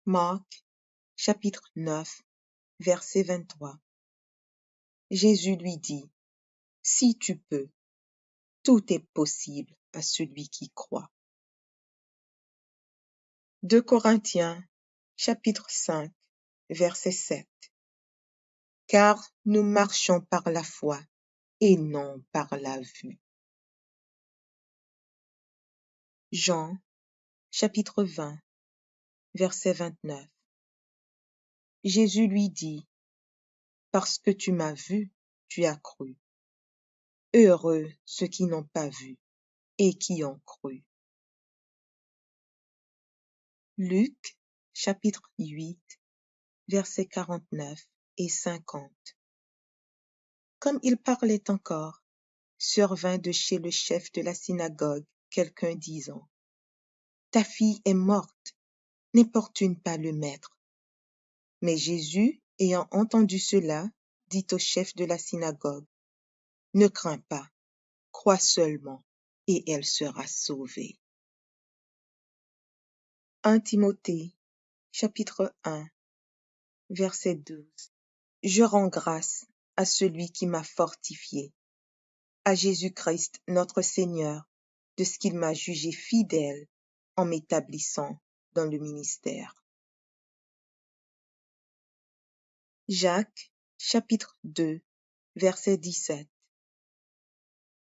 Marc, chapitre 9, verset 23. Jésus lui dit, si tu peux, tout est possible à celui qui croit. 2 Corinthiens, chapitre 5, verset 7. Car nous marchons par la foi et non par la vue. Jean, chapitre 20, verset 29. Jésus lui dit, « Parce que tu m'as vu, tu as cru. Heureux ceux qui n'ont pas vu et qui ont cru. » Luc, chapitre 8, versets 49 et 50. Comme il parlait encore, survint de chez le chef de la synagogue quelqu'un disant, « Ta fille est morte, n'importune pas le maître. » Mais Jésus, ayant entendu cela, dit au chef de la synagogue, « Ne crains pas, crois seulement, et elle sera sauvée. » 1 Timothée, chapitre 1, verset 12. Je rends grâce à celui qui m'a fortifié, à Jésus-Christ notre Seigneur, de ce qu'il m'a jugé fidèle en m'établissant dans le ministère. Jacques, chapitre 2, verset 17.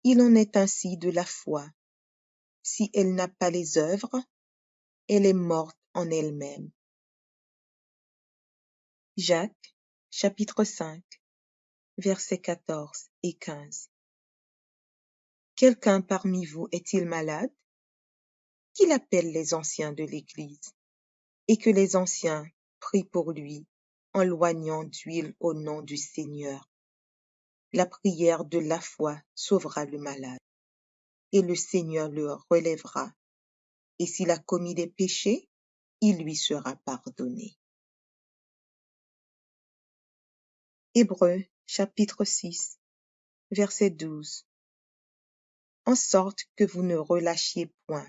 Il en est ainsi de la foi. Si elle n'a pas les œuvres, elle est morte en elle-même. Jacques, chapitre 5, versets 14 et 15. Quelqu'un parmi vous est-il malade? Qu'il appelle les anciens de l'Église, et que les anciens prient pour lui, en loignant d'huile au nom du Seigneur. La prière de la foi sauvera le malade, et le Seigneur le relèvera. Et s'il a commis des péchés, il lui sera pardonné. Hébreux, chapitre 6, verset 12. En sorte que vous ne relâchiez point,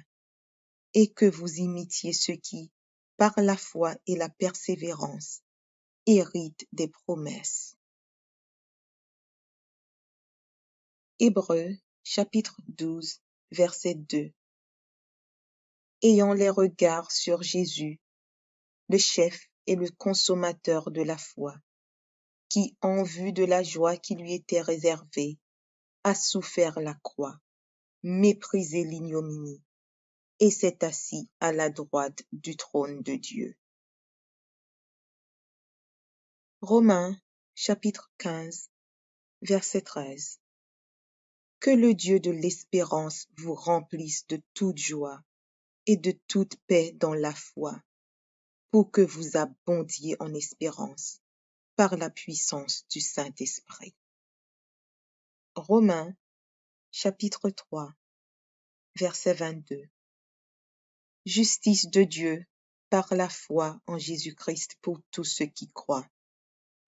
et que vous imitiez ceux qui, par la foi et la persévérance, héritent des promesses. Hébreux, chapitre 12, verset 2. Ayant les regards sur Jésus, le chef et le consommateur de la foi, qui, en vue de la joie qui lui était réservée, a souffert la croix, méprisé l'ignominie, et s'est assis à la droite du trône de Dieu. Romains, chapitre 15, verset 13. Que le Dieu de l'espérance vous remplisse de toute joie et de toute paix dans la foi, pour que vous abondiez en espérance, par la puissance du Saint-Esprit. Romains, chapitre 3, verset 22. Justice de Dieu par la foi en Jésus-Christ pour tous ceux qui croient.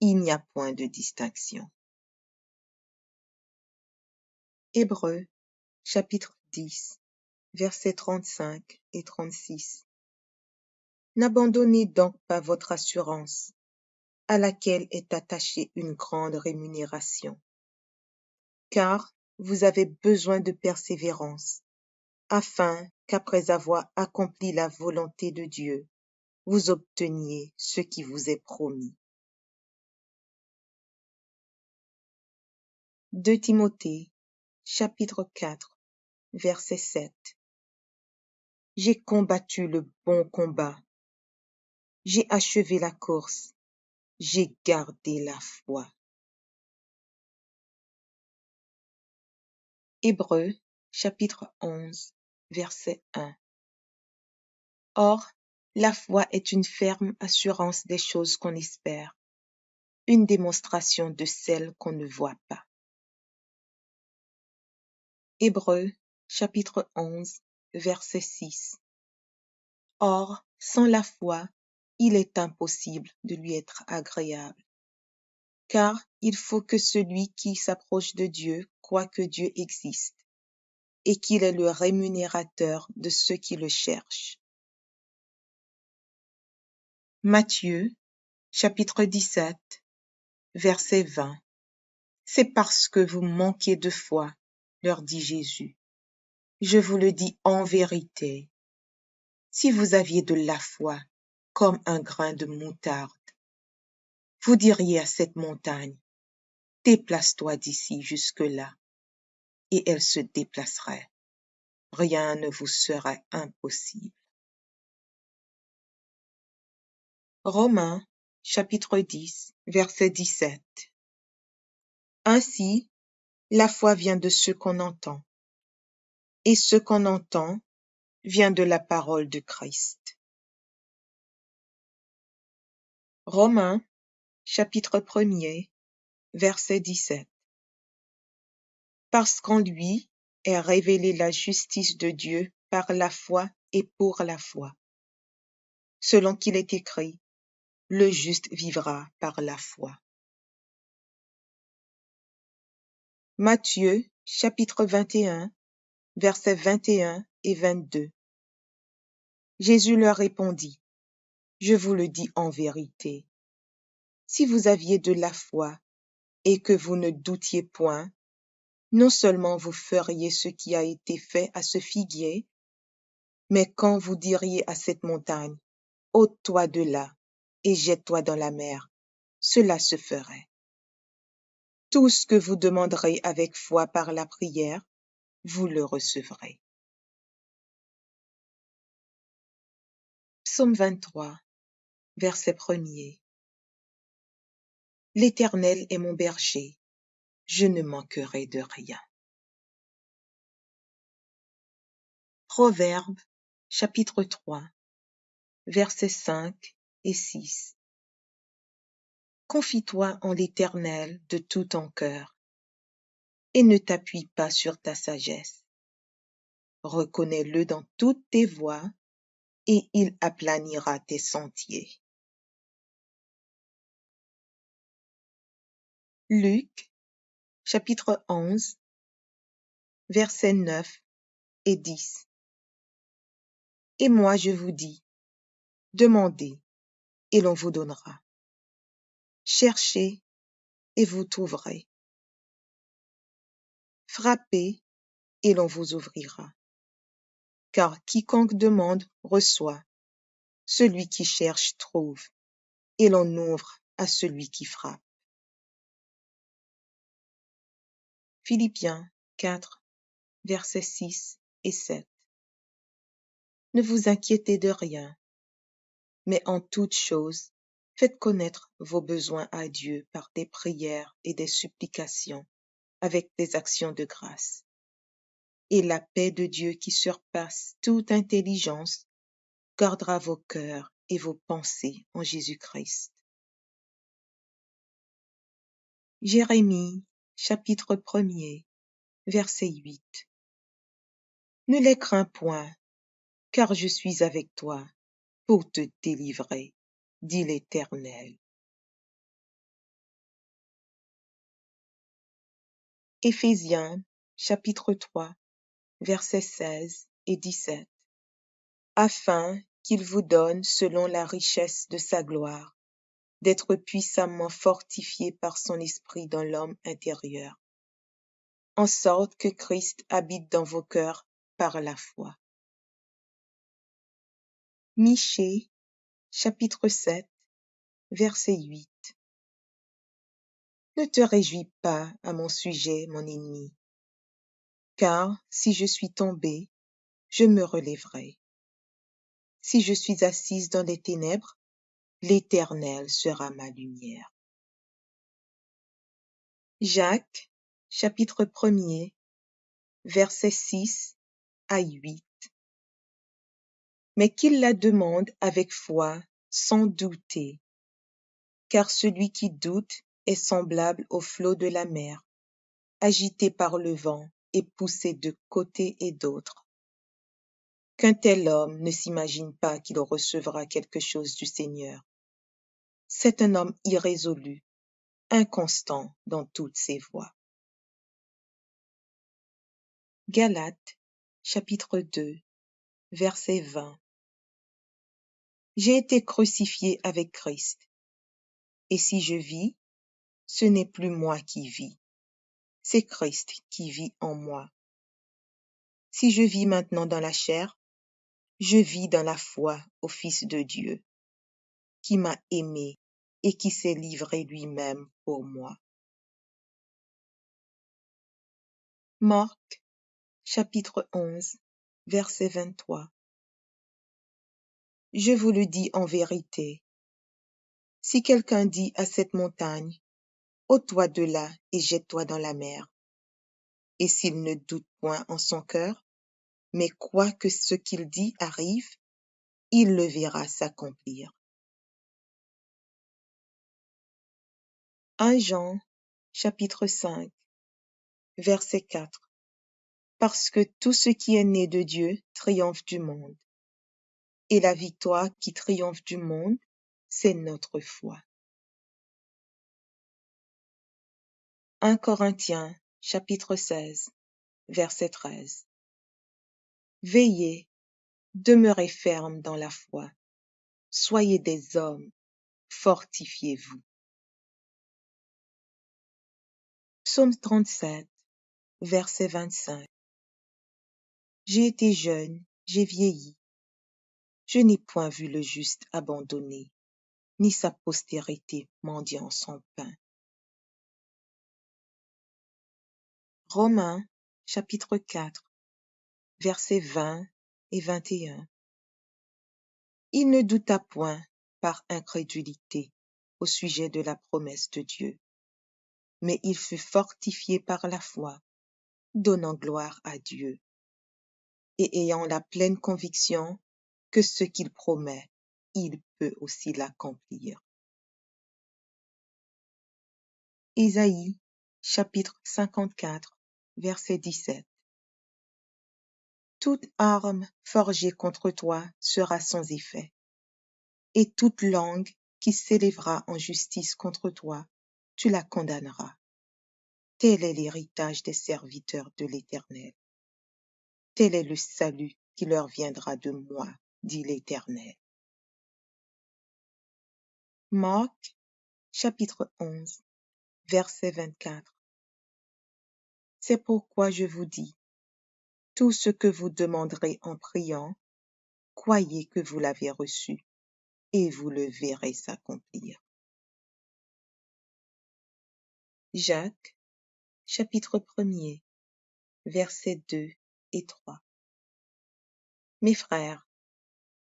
Il n'y a point de distinction. Hébreux, chapitre 10, versets 35 et 36. N'abandonnez donc pas votre assurance, à laquelle est attachée une grande rémunération, car vous avez besoin de persévérance, afin qu'après avoir accompli la volonté de Dieu, vous obteniez ce qui vous est promis. 2 Timothée, chapitre 4, verset 7. J'ai combattu le bon combat, j'ai achevé la course, j'ai gardé la foi. Hébreux, chapitre 11, verset 1. Or, la foi est une ferme assurance des choses qu'on espère, une démonstration de celles qu'on ne voit pas. Hébreux, chapitre 11, verset 6. Or, sans la foi, il est impossible de lui être agréable, car il faut que celui qui s'approche de Dieu croie que Dieu existe et qu'il est le rémunérateur de ceux qui le cherchent. Matthieu, chapitre 17, verset 20. C'est parce que vous manquez de foi, leur dit Jésus. Je vous le dis en vérité, si vous aviez de la foi comme un grain de moutarde, vous diriez à cette montagne, déplace-toi d'ici jusque-là, et elle se déplacerait. Rien ne vous serait impossible. Romains, chapitre 10, verset 17. Ainsi, la foi vient de ce qu'on entend, et ce qu'on entend vient de la parole de Christ. Romains, chapitre 1er, verset 17. Parce qu'en lui est révélée la justice de Dieu par la foi et pour la foi. Selon qu'il est écrit, le juste vivra par la foi. Matthieu, chapitre 21, versets 21 et 22. Jésus leur répondit, je vous le dis en vérité, si vous aviez de la foi et que vous ne doutiez point, non seulement vous feriez ce qui a été fait à ce figuier, mais quand vous diriez à cette montagne, ôte-toi de là et jette-toi dans la mer, cela se ferait. Tout ce que vous demanderez avec foi par la prière, vous le recevrez. Psaume 23, verset 1er. L'Éternel est mon berger, je ne manquerai de rien. Proverbes, chapitre 3, versets 5 et 6. Confie-toi en l'Éternel de tout ton cœur, et ne t'appuie pas sur ta sagesse. Reconnais-le dans toutes tes voies, et il aplanira tes sentiers. Luc, chapitre 11, versets 9 et 10. Et moi je vous dis, demandez, et l'on vous donnera. Cherchez, et vous trouverez. Frappez, et l'on vous ouvrira. Car quiconque demande reçoit, celui qui cherche trouve, et l'on ouvre à celui qui frappe. Philippiens 4, versets 6 et 7. Ne vous inquiétez de rien, mais en toute chose, faites connaître vos besoins à Dieu par des prières et des supplications, avec des actions de grâce. Et la paix de Dieu qui surpasse toute intelligence gardera vos cœurs et vos pensées en Jésus-Christ. Jérémie, chapitre 1er, verset 8. Ne les crains point, car je suis avec toi pour te délivrer, dit l'Éternel. Éphésiens, chapitre 3, versets 16 et 17. Afin qu'il vous donne, selon la richesse de sa gloire, d'être puissamment fortifié par son esprit dans l'homme intérieur, en sorte que Christ habite dans vos cœurs par la foi. Michée, chapitre 7, verset 8. Ne te réjouis pas à mon sujet, mon ennemi, car si je suis tombé, je me relèverai. Si je suis assise dans les ténèbres, l'Éternel sera ma lumière. Jacques, chapitre 1er, versets 6 à 8. Mais qu'il la demande avec foi, sans douter, car celui qui doute est semblable au flot de la mer, agité par le vent et poussé de côté et d'autre. Qu'un tel homme ne s'imagine pas qu'il recevra quelque chose du Seigneur. C'est un homme irrésolu, inconstant dans toutes ses voies. Galates, chapitre 2, verset 20. J'ai été crucifié avec Christ, et si je vis, ce n'est plus moi qui vis, c'est Christ qui vit en moi. Si je vis maintenant dans la chair, je vis dans la foi au Fils de Dieu, qui m'a aimé et qui s'est livré lui-même pour moi. Marc, chapitre 11, verset 23. Je vous le dis en vérité, Si quelqu'un dit à cette montagne, ôte-toi de là et jette-toi dans la mer, et s'il ne doute point en son cœur, mais croit que ce qu'il dit arrive, il le verra s'accomplir. 1 Jean, chapitre 5, verset 4. Parce que tout ce qui est né de Dieu triomphe du monde. Et la victoire qui triomphe du monde, c'est notre foi. 1 Corinthiens, chapitre 16, verset 13. Veillez, demeurez fermes dans la foi. Soyez des hommes, fortifiez-vous. Psaume 37, verset 25. J'ai été jeune, j'ai vieilli. Je n'ai point vu le juste abandonné, ni sa postérité mendiant son pain. Romains, chapitre 4, versets 20 et 21. Il ne douta point par incrédulité au sujet de la promesse de Dieu, mais il fut fortifié par la foi, donnant gloire à Dieu, et ayant la pleine conviction que ce qu'il promet, il peut aussi l'accomplir. Ésaïe, chapitre 54, verset 17. Toute arme forgée contre toi sera sans effet, et toute langue qui s'élèvera en justice contre toi, tu la condamneras. Tel est l'héritage des serviteurs de l'Éternel. Tel est le salut qui leur viendra de moi, dit l'Éternel. Marc, chapitre 11, verset 24. C'est pourquoi je vous dis, tout ce que vous demanderez en priant, croyez que vous l'avez reçu, et vous le verrez s'accomplir. Jacques, chapitre 1er, versets 2 et 3. Mes frères,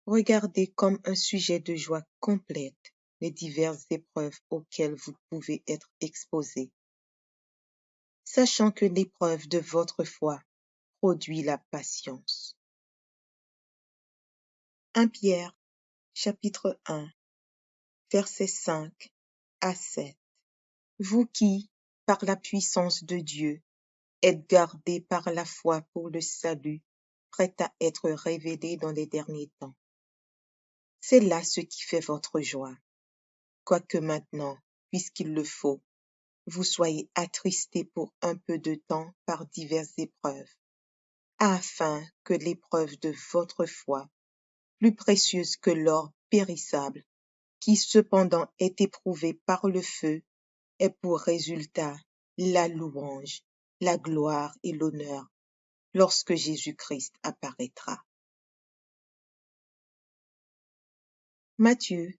regardez comme un sujet de joie complète les diverses épreuves auxquelles vous pouvez être exposés, sachant que l'épreuve de votre foi produit la patience. 1 Pierre, chapitre 1, versets 5 à 7. Vous qui, par la puissance de Dieu, êtes gardés par la foi pour le salut, prêt à être révélé dans les derniers temps. C'est là ce qui fait votre joie, quoique maintenant, puisqu'il le faut, vous soyez attristés pour un peu de temps par diverses épreuves, afin que l'épreuve de votre foi, plus précieuse que l'or périssable, qui cependant est éprouvé par le feu, ait pour résultat la louange, la gloire et l'honneur lorsque Jésus-Christ apparaîtra. Matthieu,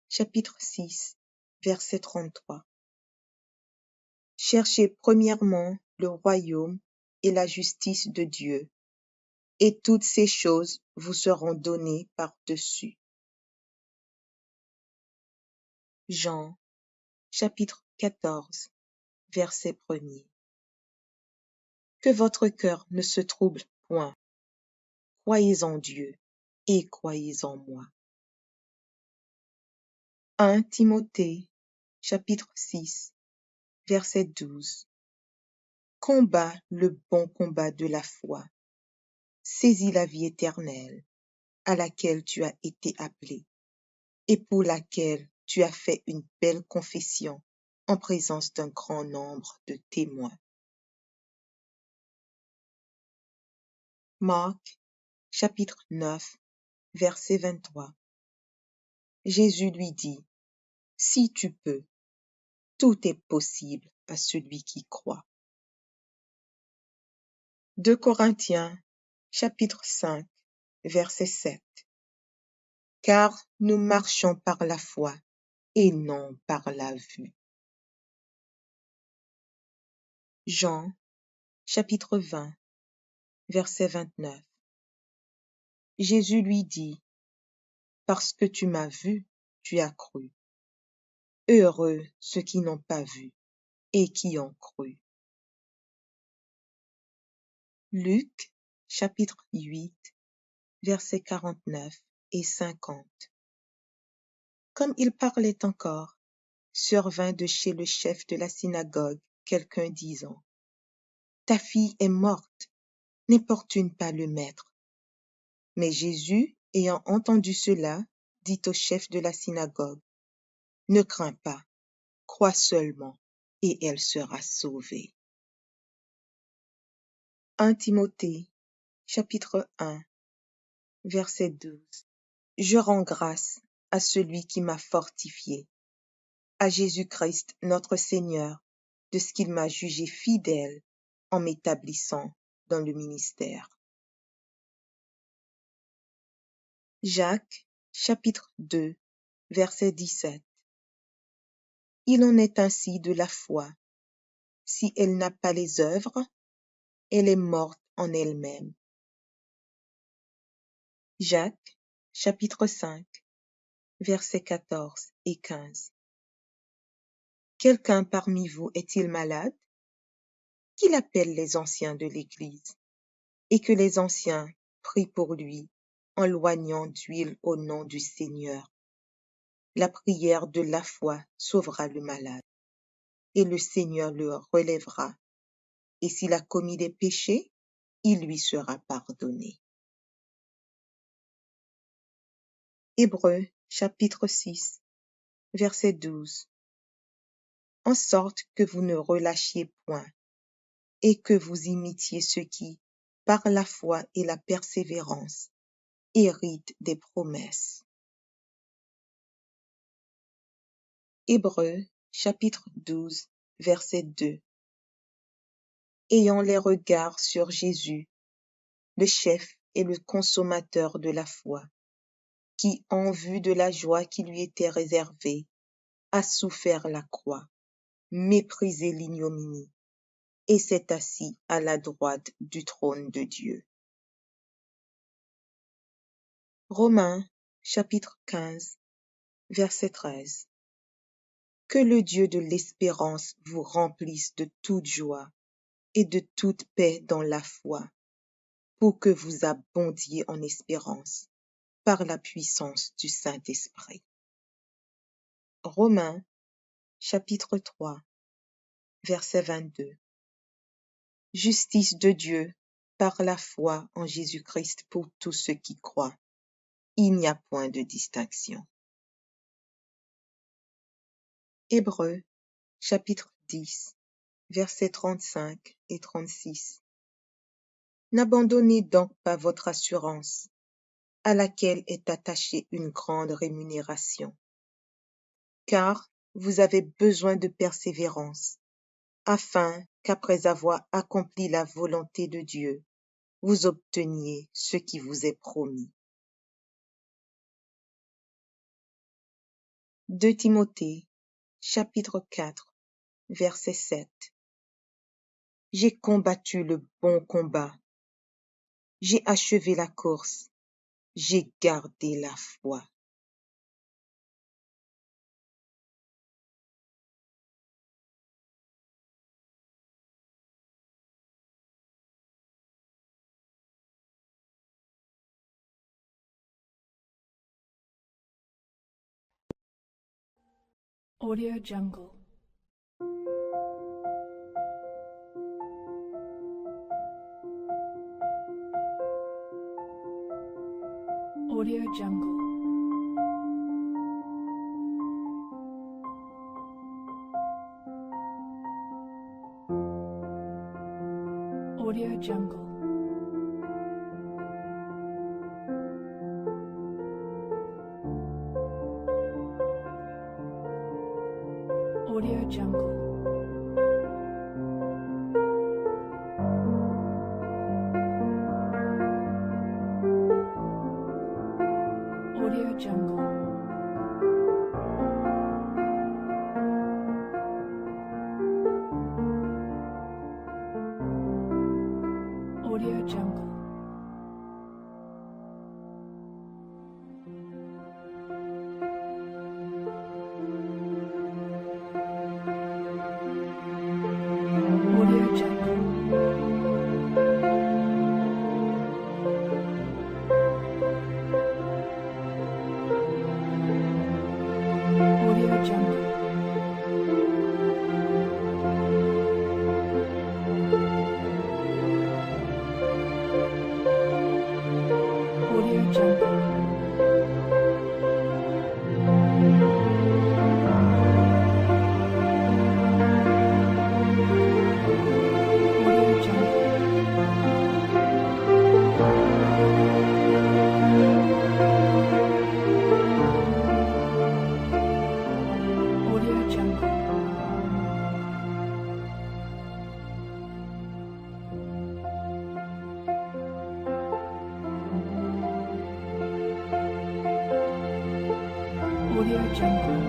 chapitre 6, verset 33. Cherchez premièrement le royaume et la justice de Dieu, et toutes ces choses vous seront données par-dessus. Jean, chapitre 14, verset 1er. Que votre cœur ne se trouble point. Croyez en Dieu et croyez en moi. 1 Timothée, chapitre 6, verset 12. Combat le bon combat de la foi. Saisis la vie éternelle, à laquelle tu as été appelé, et pour laquelle tu as fait une belle confession en présence d'un grand nombre de témoins. Marc, chapitre 9, verset 23. Jésus lui dit, si tu peux, tout est possible à celui qui croit. 2 Corinthiens, chapitre 5, verset 7. Car nous marchons par la foi et non par la vue. Jean, chapitre 20, verset 29. Jésus lui dit, parce que tu m'as vu, tu as cru. Heureux ceux qui n'ont pas vu et qui ont cru. Luc, chapitre 8, versets 49 et 50. Comme il parlait encore, survint de chez le chef de la synagogue quelqu'un disant: Ta fille est morte, n'importune pas le maître. Mais Jésus, ayant entendu cela, dit au chef de la synagogue: Ne crains pas, crois seulement, et elle sera sauvée. 1 Timothée, chapitre 1, verset 12. Je rends grâce à celui qui m'a fortifié, à Jésus-Christ notre Seigneur, de ce qu'il m'a jugé fidèle en m'établissant dans le ministère. Jacques, chapitre 2, verset 17. Il en est ainsi de la foi. Si elle n'a pas les œuvres, elle est morte en elle-même. Jacques, chapitre 5, versets 14 et 15. Quelqu'un parmi vous est-il malade? Qu'il appelle les anciens de l'Église, et que les anciens prient pour lui, en loignant d'huile au nom du Seigneur. La prière de la foi sauvera le malade, et le Seigneur le relèvera. Et s'il a commis des péchés, il lui sera pardonné. Hébreux, chapitre 6, verset 12. En sorte que vous ne relâchiez point, et que vous imitiez ceux qui, par la foi et la persévérance, héritent des promesses. Hébreux, chapitre 12, verset 2. Ayant les regards sur Jésus, le chef et le consommateur de la foi, qui, en vue de la joie qui lui était réservée, a souffert la croix, méprisé l'ignominie, et s'est assis à la droite du trône de Dieu. Romains, chapitre 15, verset 13. Que le Dieu de l'espérance vous remplisse de toute joie et de toute paix dans la foi, pour que vous abondiez en espérance, par la puissance du Saint-Esprit. Romains, chapitre 3, verset 22. Justice de Dieu par la foi en Jésus-Christ pour tous ceux qui croient. Il n'y a point de distinction. Hébreux, chapitre 10, versets 35 et 36. N'abandonnez donc pas votre assurance, à laquelle est attachée une grande rémunération, car vous avez besoin de persévérance, afin qu'après avoir accompli la volonté de Dieu, vous obteniez ce qui vous est promis. 2 Timothée, chapitre 4, verset 7. J'ai combattu le bon combat, j'ai achevé la course, j'ai gardé la foi. Audio Jungle. Audio Jungle. Audio Jungle. Audio Jungle. Audio Jungle. Audio Jungle. Jungle. Audio Jungle. Audio Jungle. Audio Jungle. Audio Jungle.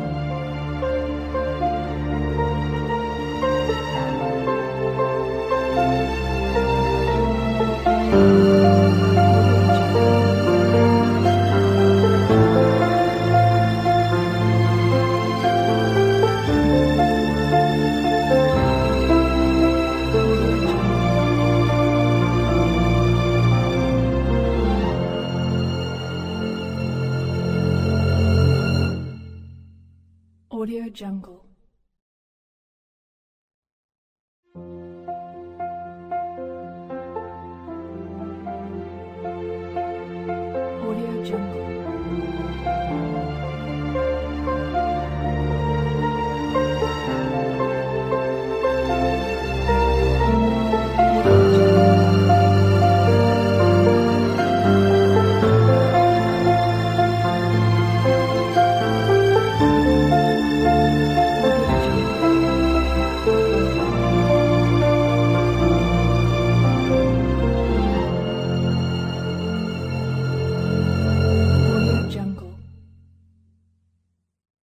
Audio Jungle.